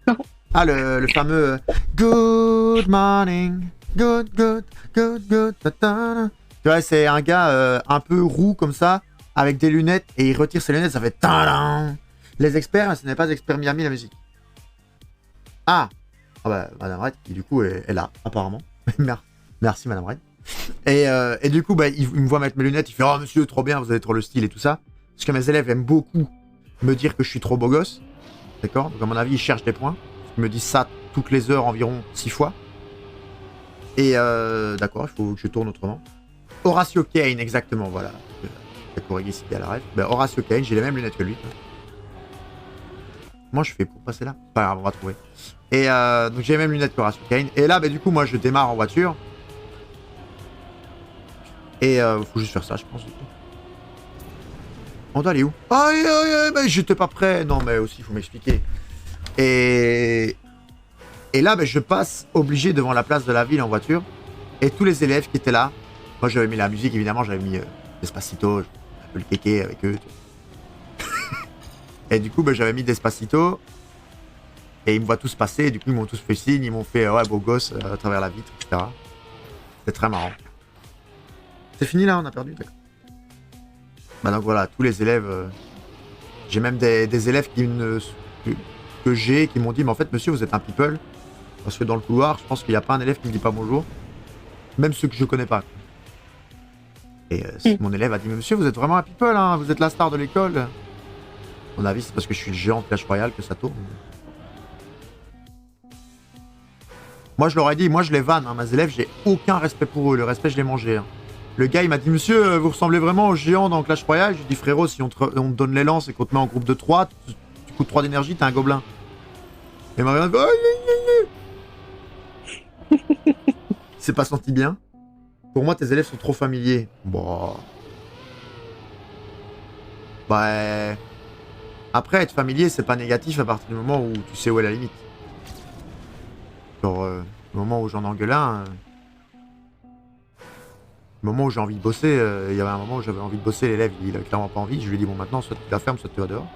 Non. Ah le fameux Good morning, good, ta-ta-na. Tu vois c'est un gars un peu roux comme ça, avec des lunettes, et il retire ses lunettes, ça fait ta-da. Les experts, ce n'est pas Expert Miami la musique. Ah bah Madame Red, qui du coup est là, apparemment. Merci Madame Red. Et du coup, bah, il me voit mettre mes lunettes, il fait « Oh monsieur, trop bien, vous avez trop le style et tout ça ». Parce que mes élèves aiment beaucoup me dire que je suis trop beau gosse. D'accord? Donc à mon avis, ils cherchent des points. Ils me disent ça toutes les heures environ 6 fois. Et d'accord, il faut que je tourne autrement. Horatio Kane, exactement, voilà. La corrigé ici à la rêve. Bah, Horatio Kane, j'ai les mêmes lunettes que lui. Comment je fais pour passer là? Pas grave, on va trouver. Et donc j'ai les mêmes lunettes que Horatio Kane. Et là, bah, du coup, moi, je démarre en voiture. Et faut juste faire ça, je pense. On doit aller où? Aïe, mais j'étais pas prêt. Non, mais aussi, il faut m'expliquer. Et là, bah, je passe obligé devant la place de la ville en voiture. Et tous les élèves qui étaient là, moi j'avais mis la musique, évidemment, j'avais mis Despacito, un peu le kéké avec eux. Et du coup, bah, j'avais mis Despacito. Et ils me voient tous passer, et du coup, ils m'ont tous fait signe, ils m'ont fait ouais, beau gosse à travers la vitre, etc. C'est très marrant. C'est fini là, on a perdu, d'accord. Bah donc voilà, tous les élèves. J'ai même des élèves que j'ai qui m'ont dit, mais en fait, monsieur, vous êtes un people. Parce que dans le couloir, je pense qu'il n'y a pas un élève qui ne dit pas bonjour. Même ceux que je connais pas. Et mon élève a dit, mais monsieur, vous êtes vraiment un people, hein, vous êtes la star de l'école. À mon avis, c'est parce que je suis le géant de Clash Royale que ça tourne. Moi, je leur ai dit, moi, je les vanne, hein, mes élèves, j'ai aucun respect pour eux. Le respect, je l'ai mangé. Hein. Le gars, il m'a dit, monsieur, vous ressemblez vraiment au géant dans Clash Royale. Je lui ai dit, frérot, si on te donne les lances et qu'on te met en groupe de 3, tu coûtes 3 d'énergie, t'es un gobelin. Et il m'a regardé, il s'est pas senti bien. Pour moi, tes élèves sont trop familiers. Bon. Bah. Après, être familier, c'est pas négatif à partir du moment où tu sais où est la limite. Genre, le moment où j'en engueule un. Le moment où j'ai envie de bosser, il y avait un moment où j'avais envie de bosser, l'élève, il a clairement pas envie. Je lui ai dit, bon, maintenant, soit tu la fermes, soit tu vas dehors.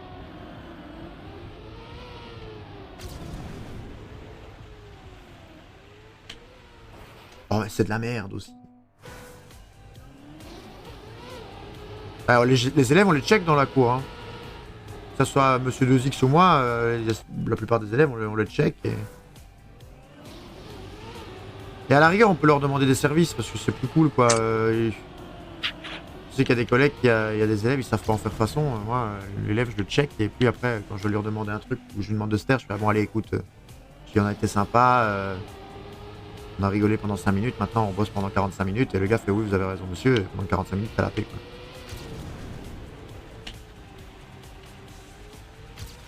Oh, mais c'est de la merde aussi. Alors, les élèves, on les check dans la cour. Hein. Que ce soit Monsieur 2X ou moi, la plupart des élèves, on les check. Et à la rigueur, on peut leur demander des services parce que c'est plus cool, quoi. Je sais qu'il y a des collègues, il y a des élèves, ils savent pas en faire façon. Moi, l'élève, je le check et puis après, quand je vais lui redemander un truc ou je lui demande de se taire, je fais bon, allez, écoute, on a été sympa. On a rigolé pendant 5 minutes, maintenant on bosse pendant 45 minutes. Et le gars fait oui, vous avez raison, monsieur, pendant 45 minutes, t'as la paix, quoi.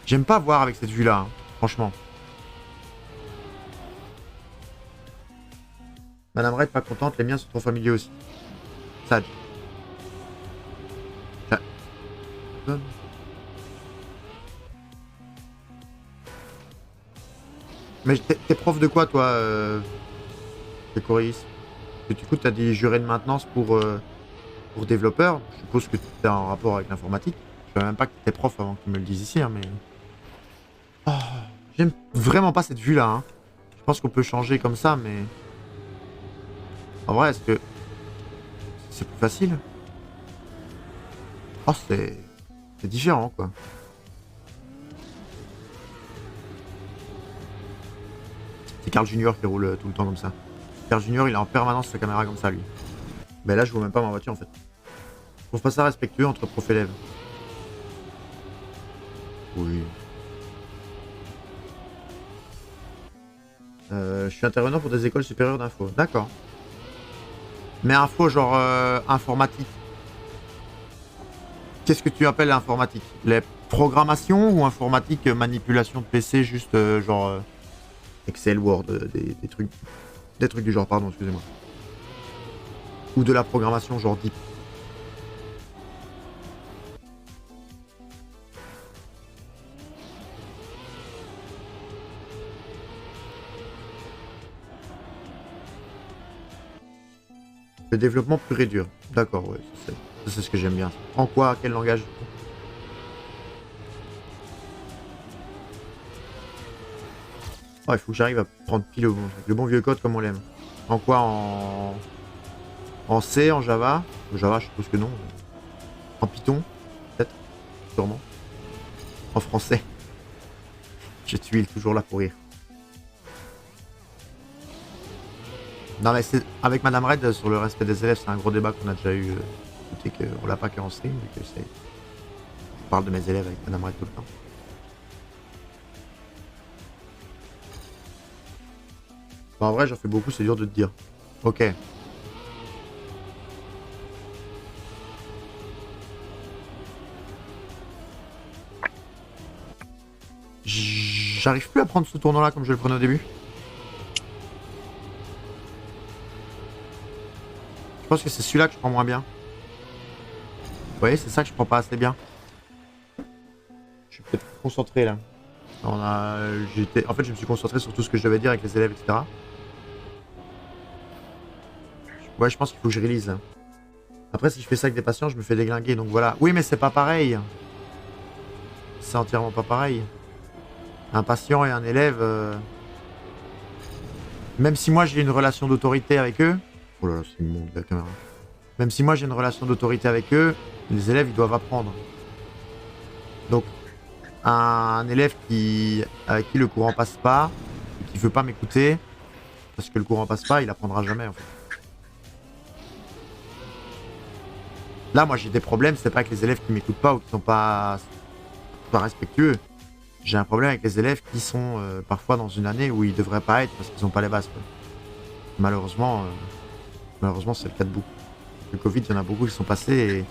J'aime pas voir avec cette vue-là, hein, franchement. Madame Red, pas contente, les miens sont trop familiers aussi. Sage. Mais t'es prof de quoi, toi, t'es choréiste? Du coup, t'as dit juré de maintenance pour développeur. Je suppose que t'es en rapport avec l'informatique. Je savais même pas que t'étais prof avant qu'ils me le disent ici, hein, mais... Oh, j'aime vraiment pas cette vue-là. Hein. Je pense qu'on peut changer comme ça, mais... En vrai, est-ce que... c'est plus facile? Oh, c'est différent, quoi. C'est Carl Junior qui roule tout le temps comme ça. Carl Junior, il a en permanence sa caméra comme ça, lui. Mais là, je vois même pas ma voiture, en fait. Je trouve pas ça respectueux entre prof et élève. Oui. Je suis intervenant pour des écoles supérieures d'info. D'accord. Mais info genre informatique. Qu'est-ce que tu appelles informatique? Les programmations ou informatique manipulation de PC juste genre Excel, Word, des trucs du genre, pardon, excusez-moi. Ou de la programmation genre deep. Le développement pur et dur. D'accord, ouais, c'est ce que j'aime bien. En quoi? Quel langage? Oh, il faut que j'arrive à prendre pile le bon vieux code comme on l'aime. En quoi? En C, en Java? Java, je suppose que non. En Python? Peut-être? Sûrement. En français. Je tuile toujours là pour rire. Non mais c'est avec Madame Red sur le respect des élèves, c'est un gros débat qu'on a déjà eu. C'est qu'on l'a pas qu'en stream, vu que c'est. Je parle de mes élèves avec Madame Red tout le temps. Bon, en vrai, j'en fais beaucoup, c'est dur de te dire. Ok. J'arrive plus à prendre ce tournant-là comme je le prenais au début. Je pense que c'est celui-là que je prends moins bien. Vous voyez, c'est ça que je prends pas assez bien. Je suis peut-être concentré là. En fait, je me suis concentré sur tout ce que je devais dire avec les élèves, etc. Ouais, je pense qu'il faut que je relise. Là. Après, si je fais ça avec des patients, je me fais déglinguer. Donc voilà. Oui, mais c'est pas pareil. C'est entièrement pas pareil. Un patient et un élève... Même si moi j'ai une relation d'autorité avec eux... Oh là là, c'est immonde la caméra. Même si moi j'ai une relation d'autorité avec eux, les élèves ils doivent apprendre. Donc, un élève avec qui le courant passe pas, et qui veut pas m'écouter, parce que le courant passe pas, il apprendra jamais en fait. Là, moi j'ai des problèmes, c'est pas avec les élèves qui m'écoutent pas ou qui sont pas respectueux. J'ai un problème avec les élèves qui sont parfois dans une année où ils devraient pas être parce qu'ils ont pas les bases. Quoi. Malheureusement, c'est le cas de beaucoup. Le Covid, il y en a beaucoup qui sont passés et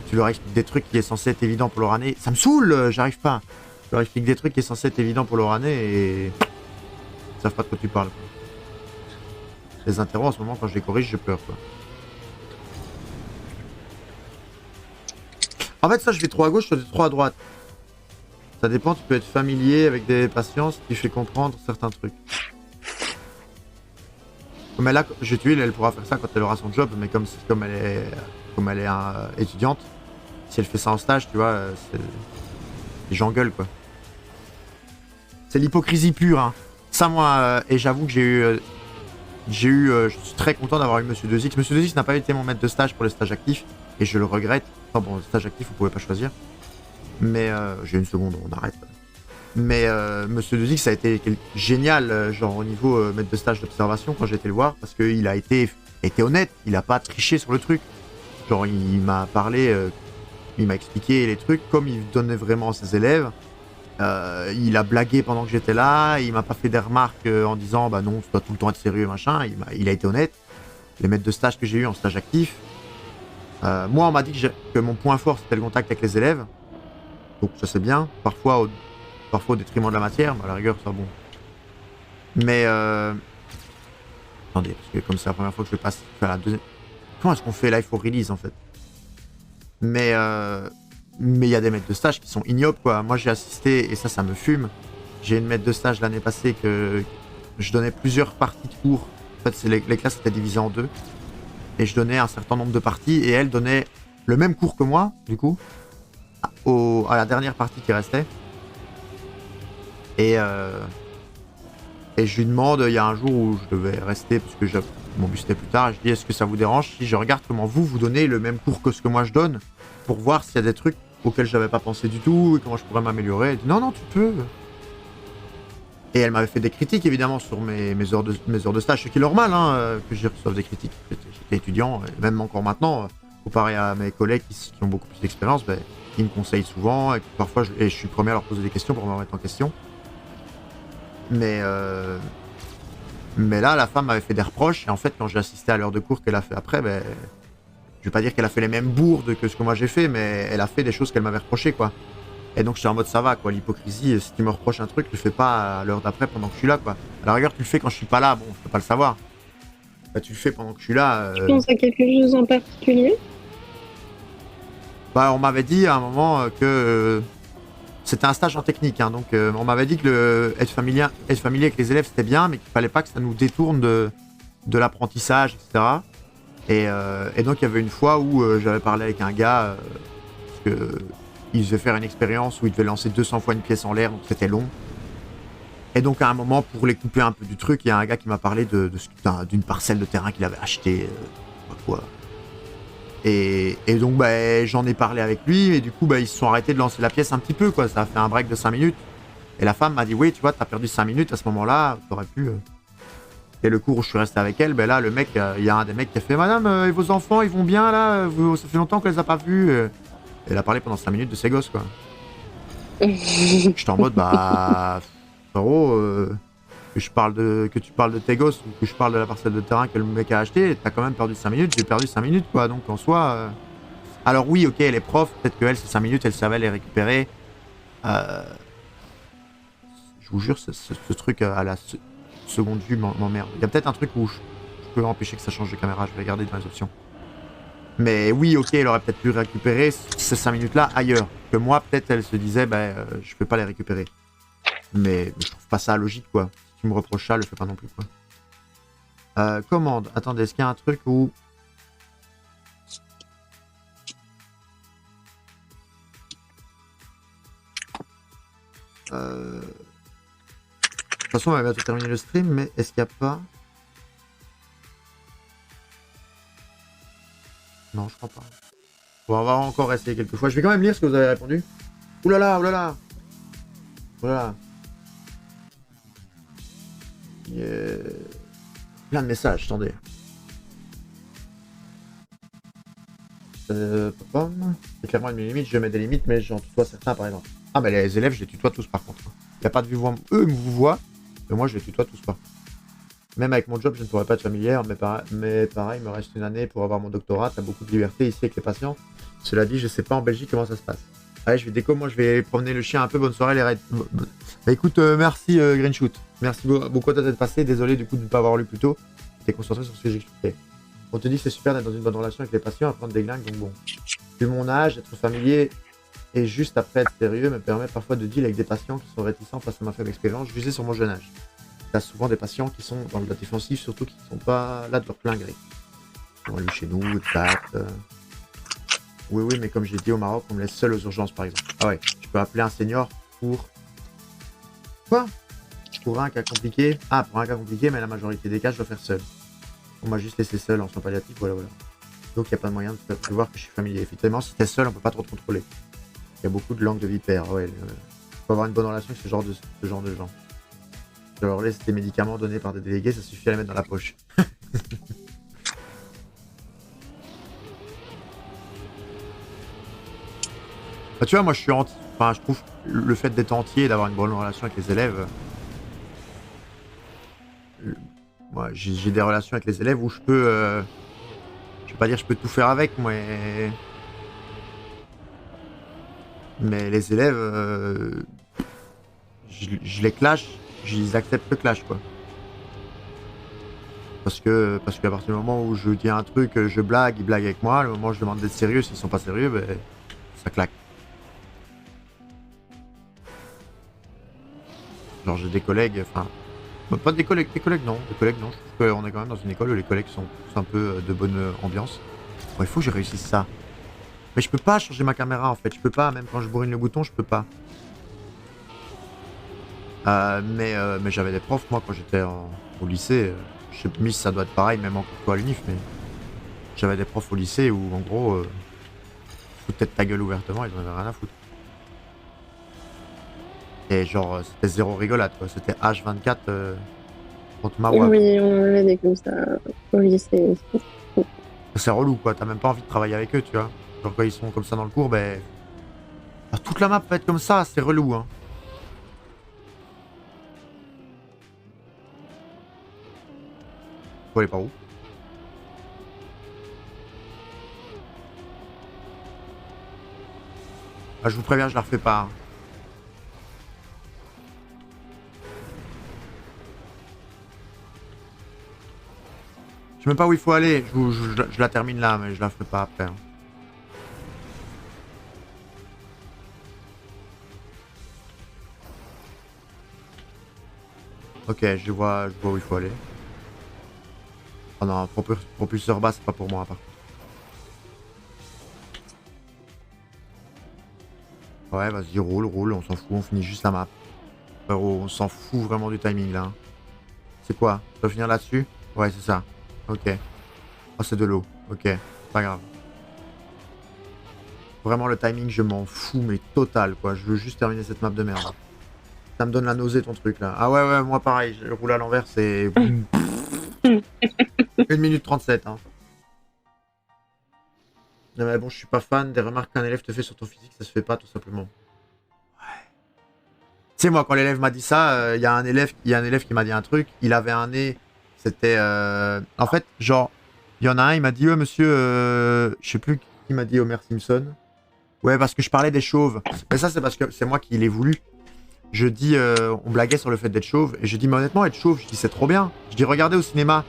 tu leur expliques des trucs qui est censé être évident pour leur année. Ça me saoule, j'arrive pas. Tu leur expliques des trucs qui est censé être évident pour leur année et ils savent pas de quoi tu parles. Quoi. Les interros en ce moment, quand je les corrige, je pleure. Quoi. En fait, ça, je vais trop à gauche, je vais trop à droite. Ça dépend, tu peux être familier avec des patients, ce qui fait comprendre certains trucs. Comme elle a, je tue, elle pourra faire ça quand elle aura son job, mais comme elle est étudiante, si elle fait ça en stage, tu vois, j'engueule quoi. C'est l'hypocrisie pure, hein. Ça moi, et j'avoue que je suis très content d'avoir eu Monsieur 2X. Monsieur 2X n'a pas été mon maître de stage pour les stages actifs, et je le regrette. Enfin bon, stage actif, vous pouvez pas choisir. Mais j'ai une seconde, on arrête. Mais Monsieur 2X ça a été génial, genre au niveau maître de stage d'observation quand j'ai été le voir, parce qu'il a été honnête, il a pas triché sur le truc. Genre il m'a parlé, il m'a expliqué les trucs comme il donnait vraiment à ses élèves. Il a blagué pendant que j'étais là, il m'a pas fait des remarques en disant bah non, tu dois tout le temps être sérieux machin. Il a été honnête. Les maîtres de stage que j'ai eu en stage actif, moi on m'a dit que mon point fort c'était le contact avec les élèves. Donc ça c'est bien, parfois au détriment de la matière, mais à la rigueur ça bon. Mais attendez, parce que comme c'est la première fois que je passe à la deuxième... Comment est-ce qu'on fait live for release en fait? Mais il y a des maîtres de stage qui sont ignobles quoi. Moi j'ai assisté, et ça me fume. J'ai une maître de stage l'année passée que je donnais plusieurs parties de cours. En fait les classes étaient divisées en deux. Et je donnais un certain nombre de parties, et elle donnait le même cours que moi, du coup, à la dernière partie qui restait. Et je lui demande, il y a un jour où je devais rester parce que mon bus était plus tard, je dis est-ce que ça vous dérange si je regarde comment vous donnez le même cours que ce que moi je donne pour voir s'il y a des trucs auxquels j'avais pas pensé du tout et comment je pourrais m'améliorer. Elle dit non tu peux. Et elle m'avait fait des critiques évidemment sur mes heures de stage, ce qui est normal hein, que j'y reçoive des critiques. J'étais étudiant, et même encore maintenant, comparé à mes collègues qui ont beaucoup plus d'expérience, ben, qui me conseillent souvent, et parfois je suis le premier à leur poser des questions pour me remettre en question. Mais là, la femme m'avait fait des reproches, et en fait, quand j'ai assisté à l'heure de cours qu'elle a fait après, ben, je vais pas dire qu'elle a fait les mêmes bourdes que ce que moi j'ai fait, mais elle a fait des choses qu'elle m'avait reproché, quoi. Et donc j'étais en mode ça va, quoi, l'hypocrisie, si tu me reproches un truc, tu le fais pas à l'heure d'après pendant que je suis là, quoi. À la rigueur, tu le fais quand je suis pas là, bon, je peux pas le savoir. Bah, tu le fais pendant que je suis là. Tu penses à quelque chose en particulier? Bah, on m'avait dit à un moment que c'était un stage en technique, hein, donc on m'avait dit que être familier avec les élèves c'était bien, mais qu'il fallait pas que ça nous détourne de l'apprentissage, etc. Et donc il y avait une fois où j'avais parlé avec un gars, parce que il devait faire une expérience où il devait lancer 200 fois une pièce en l'air, donc c'était long. Et donc à un moment, pour les couper un peu du truc, il y a un gars qui m'a parlé d'une parcelle de terrain qu'il avait acheté, quoi. Et donc bah, j'en ai parlé avec lui, et du coup bah, ils se sont arrêtés de lancer la pièce un petit peu, quoi. Ça a fait un break de 5 minutes. Et la femme m'a dit oui, tu vois, t'as perdu 5 minutes à ce moment-là, t'aurais pu. Et le cours où je suis resté avec elle, ben là le mec, il y a un des mecs qui a fait madame, et vos enfants ils vont bien là, ça fait longtemps qu'elle les a pas vus. Elle a parlé pendant 5 minutes de ses gosses, quoi. J'étais en mode bah frérot, que tu parles de tes gosses ou que je parle de la parcelle de terrain que le mec a acheté, t'as quand même perdu 5 minutes, j'ai perdu 5 minutes, quoi. Donc en soi. Alors oui, ok, elle est prof, peut-être qu'elle, ces 5 minutes, elle savait les récupérer. Je vous jure, ce truc à la seconde vue m'emmerde. Il y a peut-être un truc où je peux empêcher que ça change de caméra, je vais regarder dans les options. Mais oui, ok, elle aurait peut-être pu récupérer ces 5 minutes-là ailleurs. Que moi, peut-être, elle se disait, bah, je peux pas les récupérer. Mais je trouve pas ça logique, quoi. Si tu me reproches ça, le fais pas non plus, quoi. Commande. Attendez, est-ce qu'il y a un truc où... De toute façon, on va bientôt terminer le stream, mais est-ce qu'il n'y a pas... Non, je crois pas. Bon, on va encore essayer quelques fois. Je vais quand même lire ce que vous avez répondu. Oulala, oulala. Voilà. Yeah. Plein de messages, attendez. C'est clairement une limite, je mets des limites, mais j'en tutoie certains par exemple. Ah, mais les élèves, je les tutoie tous par contre. Il n'y a pas de vue-voix. Eux, ils me voient, mais moi, je les tutoie tous par contre. Même avec mon job, je ne pourrais pas être familière, mais pareil, il me reste une année pour avoir mon doctorat. T'as beaucoup de liberté ici avec les patients. Cela dit, je sais pas en Belgique comment ça se passe. Allez, je vais moi je vais promener le chien un peu. Bonne soirée les raids. Bah écoute, merci Greenshoot. Merci beaucoup d'être passé. Désolé du coup de ne pas avoir lu plus tôt. T'es concentré sur ce que j'expliquais. On te dit que c'est super d'être dans une bonne relation avec les patients, apprendre des glingues, donc bon. Vu mon âge, être familier et juste après être sérieux me permet parfois de deal avec des patients qui sont réticents face à ma faible expérience, jugée sur mon jeune âge. T'as souvent des patients qui sont dans le défensif, surtout qui ne sont pas là de leur plein gré. Ils vont aller chez nous, de battre. Oui, mais comme j'ai dit au Maroc, on me laisse seul aux urgences par exemple. Ah ouais, je peux appeler un senior pour... Quoi? Pour un cas compliqué? Ah, pour un cas compliqué, mais la majorité des cas, je dois faire seul. On m'a juste laissé seul en soins palliatifs, voilà. Donc il n'y a pas de moyen de voir que je suis familier. Effectivement, si t'es seul, on peut pas trop te contrôler. Il y a beaucoup de langues de vipère, ouais. Faut avoir une bonne relation avec ce genre de gens. Je leur laisse des médicaments donnés par des délégués, ça suffit à les mettre dans la poche. Bah, tu vois, moi je suis anti. Enfin, je trouve le fait d'être entier et d'avoir une bonne relation avec les élèves. Moi, j'ai des relations avec les élèves où je peux. Je vais pas dire je peux tout faire avec, mais les élèves. Je les clash, ils acceptent le clash, quoi. Parce qu'à partir du moment où je dis un truc, je blague, ils blaguent avec moi. Le moment où je demande d'être sérieux, s'ils sont pas sérieux, ben, ça claque. Genre j'ai des collègues, enfin, pas des collègues non, je trouve qu'on est quand même dans une école où les collègues sont un peu de bonne ambiance. Bon, il faut que je réussisse ça. Mais je peux pas changer ma caméra en fait, je peux pas, même quand je bourrine le bouton, je peux pas. Mais j'avais des profs, moi, quand j'étais au lycée, je sais pas si ça doit être pareil, même encore toi à l'UNIF, mais j'avais des profs au lycée où, en gros, foutaient de ta gueule ouvertement, ils en avaient rien à foutre. Et genre, c'était zéro rigolade, quoi. C'était H24 contre Marois. Oui, on avait des comme ça au lycée aussi. C'est relou, quoi. T'as même pas envie de travailler avec eux, tu vois. Genre, quand ils sont comme ça dans le cours, ben, toute la map peut être comme ça, c'est relou, hein. Faut aller par où? Ah, je vous préviens, je la refais pas, hein. Je sais même pas où il faut aller. Je la termine là, mais je la ferai pas après, hein. Ok, je vois où il faut aller. Oh non, propulseur bas, c'est pas pour moi, par contre. Ouais, vas-y, roule, on s'en fout, on finit juste la map. Frérot, on s'en fout vraiment du timing là, hein. C'est quoi? Je dois finir là-dessus? Ouais, c'est ça. Ok. Oh, c'est de l'eau. Ok, pas grave. Vraiment, le timing, je m'en fous, mais total, quoi. Je veux juste terminer cette map de merde. Ça me donne la nausée, ton truc, là. Ah ouais, moi, pareil. Je roule à l'envers, c'est... 1 minute 37, hein. Non, mais bon, je suis pas fan des remarques qu'un élève te fait sur ton physique, ça se fait pas, tout simplement. Ouais. Tu sais, moi, quand l'élève m'a dit ça, il y a un élève qui m'a dit un truc. Il avait un nez... C'était... En fait, genre... Il y en a un, il m'a dit, ouais, monsieur... Je sais plus qui m'a dit, Homer Simpson. Ouais, parce que je parlais des chauves. Mais ça, c'est parce que c'est moi qui l'ai voulu. Je dis, on blaguait sur le fait d'être chauve. Et je dis, mais honnêtement, être chauve, je dis, c'est trop bien. Je dis, regardez au cinéma.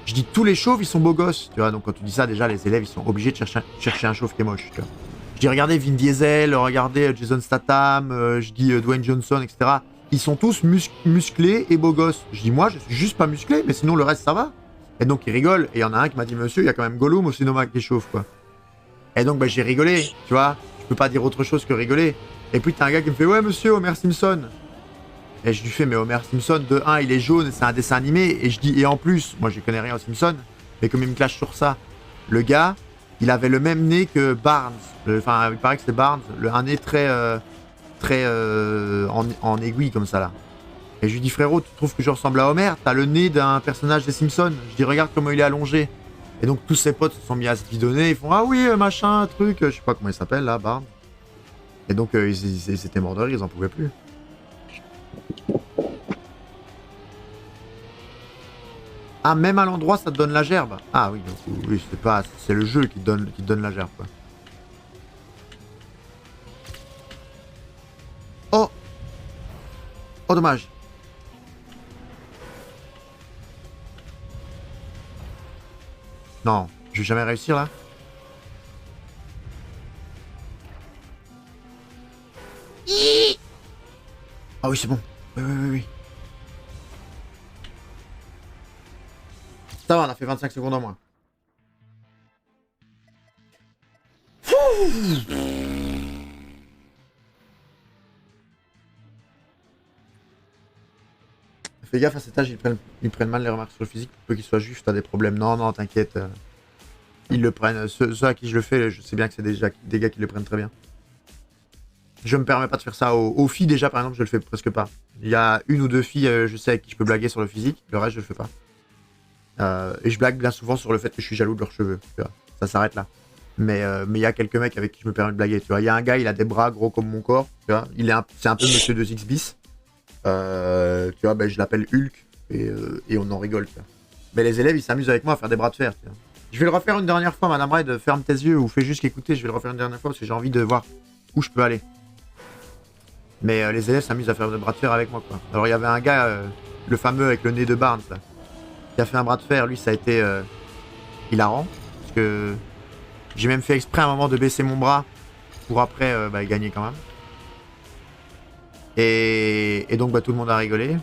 Je dis, tous les chauves, ils sont beaux gosses. Tu vois, donc quand tu dis ça, déjà, les élèves, ils sont obligés de chercher un chauve qui est moche. Tu vois. Je dis, regardez Vin Diesel, regardez Jason Statham, je dis Dwayne Johnson, etc. Ils sont tous musclés et beaux gosses. Je dis, moi, je suis juste pas musclé, mais sinon, le reste, ça va. Et donc, ils rigolent. Et il y en a un qui m'a dit, monsieur, il y a quand même Gollum au cinéma qui est chauve, quoi. Et donc, bah, j'ai rigolé, tu vois. Je peux pas dire autre chose que rigoler. Et puis, t'as un gars qui me fait, ouais, monsieur, Homer Simpson. Et je lui fais, mais Homer Simpson, de 1, il est jaune, c'est un dessin animé. Et je dis, et en plus, moi, je connais rien aux Simpson, mais comme il me clash sur ça, le gars, il avait le même nez que Barnes. Enfin, il paraît que c'est Barnes. Un nez très en aiguille, comme ça, là. Et je lui dis, frérot, tu trouves que je ressemble à Homer? T'as le nez d'un personnage des Simpsons. Je dis, regarde comment il est allongé. Et donc, tous ses potes se sont mis à se bidonner. Ils font, ah oui, machin, truc. Je sais pas comment il s'appelle, là, Barnes. Et donc, ils étaient morts de rire, ils en pouvaient plus. Ah, même à l'endroit, ça te donne la gerbe. Ah oui, donc, oui, c'est le jeu qui te donne la gerbe, quoi. Oh! Oh, dommage. Non, je vais jamais réussir, là. Ah oui, c'est bon. Oui. Ça va, on a fait 25 secondes en moins. Fais gaffe à cet âge, ils prennent mal les remarques sur le physique pour peu qu'ils soient juifs, t'as des problèmes. Non, t'inquiète. Ils le prennent. Ceux à qui je le fais, je sais bien que c'est des gars qui le prennent très bien. Je me permets pas de faire ça aux filles, déjà, par exemple, je le fais presque pas. Il y a 1 ou 2 filles, je sais, avec qui je peux blaguer sur le physique, le reste, je le fais pas. Et je blague bien souvent sur le fait que je suis jaloux de leurs cheveux, tu vois. Ça s'arrête là. Mais il y a quelques mecs avec qui je me permets de blaguer, tu vois. Il y a un gars, il a des bras gros comme mon corps, tu vois. C'est un peu Monsieur 2X bis. Tu vois, ben, je l'appelle Hulk et on en rigole, tu vois. Mais les élèves, ils s'amusent avec moi à faire des bras de fer, tu vois. Je vais le refaire une dernière fois, Madame Red, ferme tes yeux ou fais juste qu'écouter, je vais le refaire une dernière fois parce que j'ai envie de voir où je peux aller. Mais les élèves s'amusent à faire des bras de fer avec moi, quoi. Alors il y avait un gars, le fameux avec le nez de Barnes, là, qui a fait un bras de fer. Lui, ça a été hilarant. Parce que j'ai même fait exprès à un moment de baisser mon bras pour après gagner quand même. Et donc tout le monde a rigolé.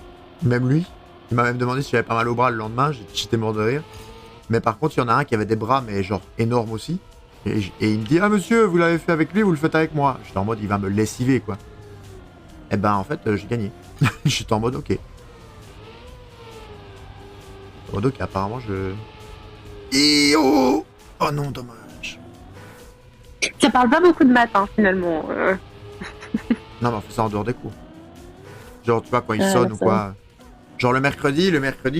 Même lui. Il m'a même demandé si j'avais pas mal au bras le lendemain. J'étais mort de rire. Mais par contre, il y en a un qui avait des bras, mais genre énormes aussi. Et il me dit, ah monsieur, vous l'avez fait avec lui, vous le faites avec moi. J'étais en mode, il va me lessiver, quoi. Et ben en fait, j'ai gagné. J'étais en mode, ok. En mode, ok, apparemment, je... Oh non, dommage. Ça parle pas beaucoup de maths, hein, finalement. Non, mais on fait ça en dehors des cours. Genre, tu vois, quand il sonne ou quoi. Genre, le mercredi,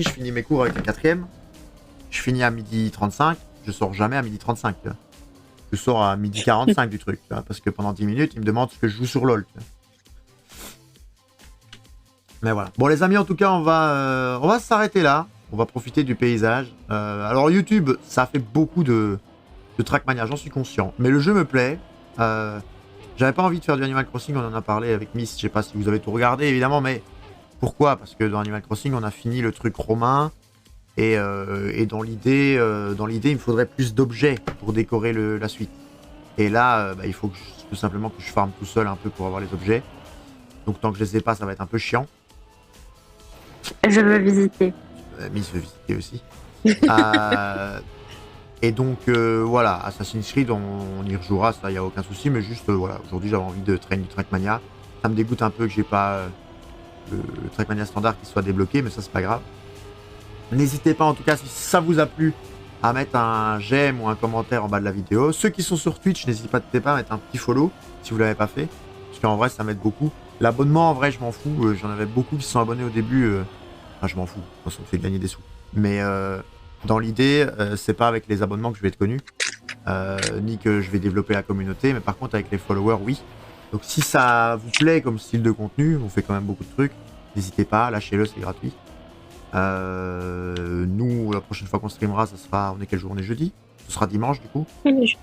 je finis mes cours avec la 4ème. Je finis à 12h35. Je sors jamais à 12h35, tu vois. je sors à 12h45 du truc, tu vois, parce que pendant 10 minutes, il me demande ce que je joue sur LoL. Tu vois. Mais voilà. Bon les amis, en tout cas, on va s'arrêter là. On va profiter du paysage. Alors YouTube, ça fait beaucoup de Trackmania, j'en suis conscient. Mais le jeu me plaît. J'avais pas envie de faire du Animal Crossing, on en a parlé avec Miss, je sais pas si vous avez tout regardé évidemment, mais pourquoi? Parce que dans Animal Crossing, on a fini le truc romain. Et dans l'idée, il me faudrait plus d'objets pour décorer la suite. Et là, il faut tout simplement que je farme tout seul un peu pour avoir les objets. Donc tant que je les ai pas, ça va être un peu chiant. Je veux visiter. Miss veut visiter aussi. Et donc voilà, Assassin's Creed, on y rejouera, ça y a aucun souci. Mais juste voilà, aujourd'hui j'avais envie de traîner du Trackmania. Ça me dégoûte un peu que j'ai pas le Trackmania standard qui soit débloqué, mais ça c'est pas grave. N'hésitez pas en tout cas si ça vous a plu à mettre un j'aime ou un commentaire en bas de la vidéo. Ceux qui sont sur Twitch, n'hésitez pas à mettre un petit follow si vous l'avez pas fait. Parce qu'en vrai ça m'aide beaucoup. L'abonnement en vrai je m'en fous. J'en avais beaucoup qui se sont abonnés au début. Enfin je m'en fous. De toute façon ça fait gagner des sous. Mais dans l'idée c'est pas avec les abonnements que je vais être connu. Ni que je vais développer la communauté. Mais par contre avec les followers oui. Donc si ça vous plaît comme style de contenu, on fait quand même beaucoup de trucs. N'hésitez pas, lâchez-le, c'est gratuit. Nous, la prochaine fois qu'on streamera, ça sera. On est quel jour? On est jeudi? Ce sera dimanche du coup? Ce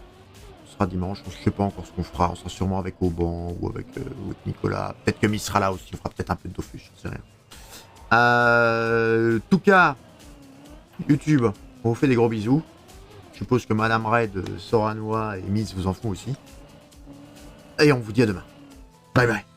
sera dimanche, je sais pas encore ce qu'on fera. On sera sûrement avec Auban ou avec Nicolas. Peut-être que Miss sera là aussi, on fera peut-être un peu de Dofus, je sais rien. En tout cas, YouTube, on vous fait des gros bisous. Je suppose que Madame Red, Soranoa et Miss vous en font aussi. Et on vous dit à demain. Bye bye.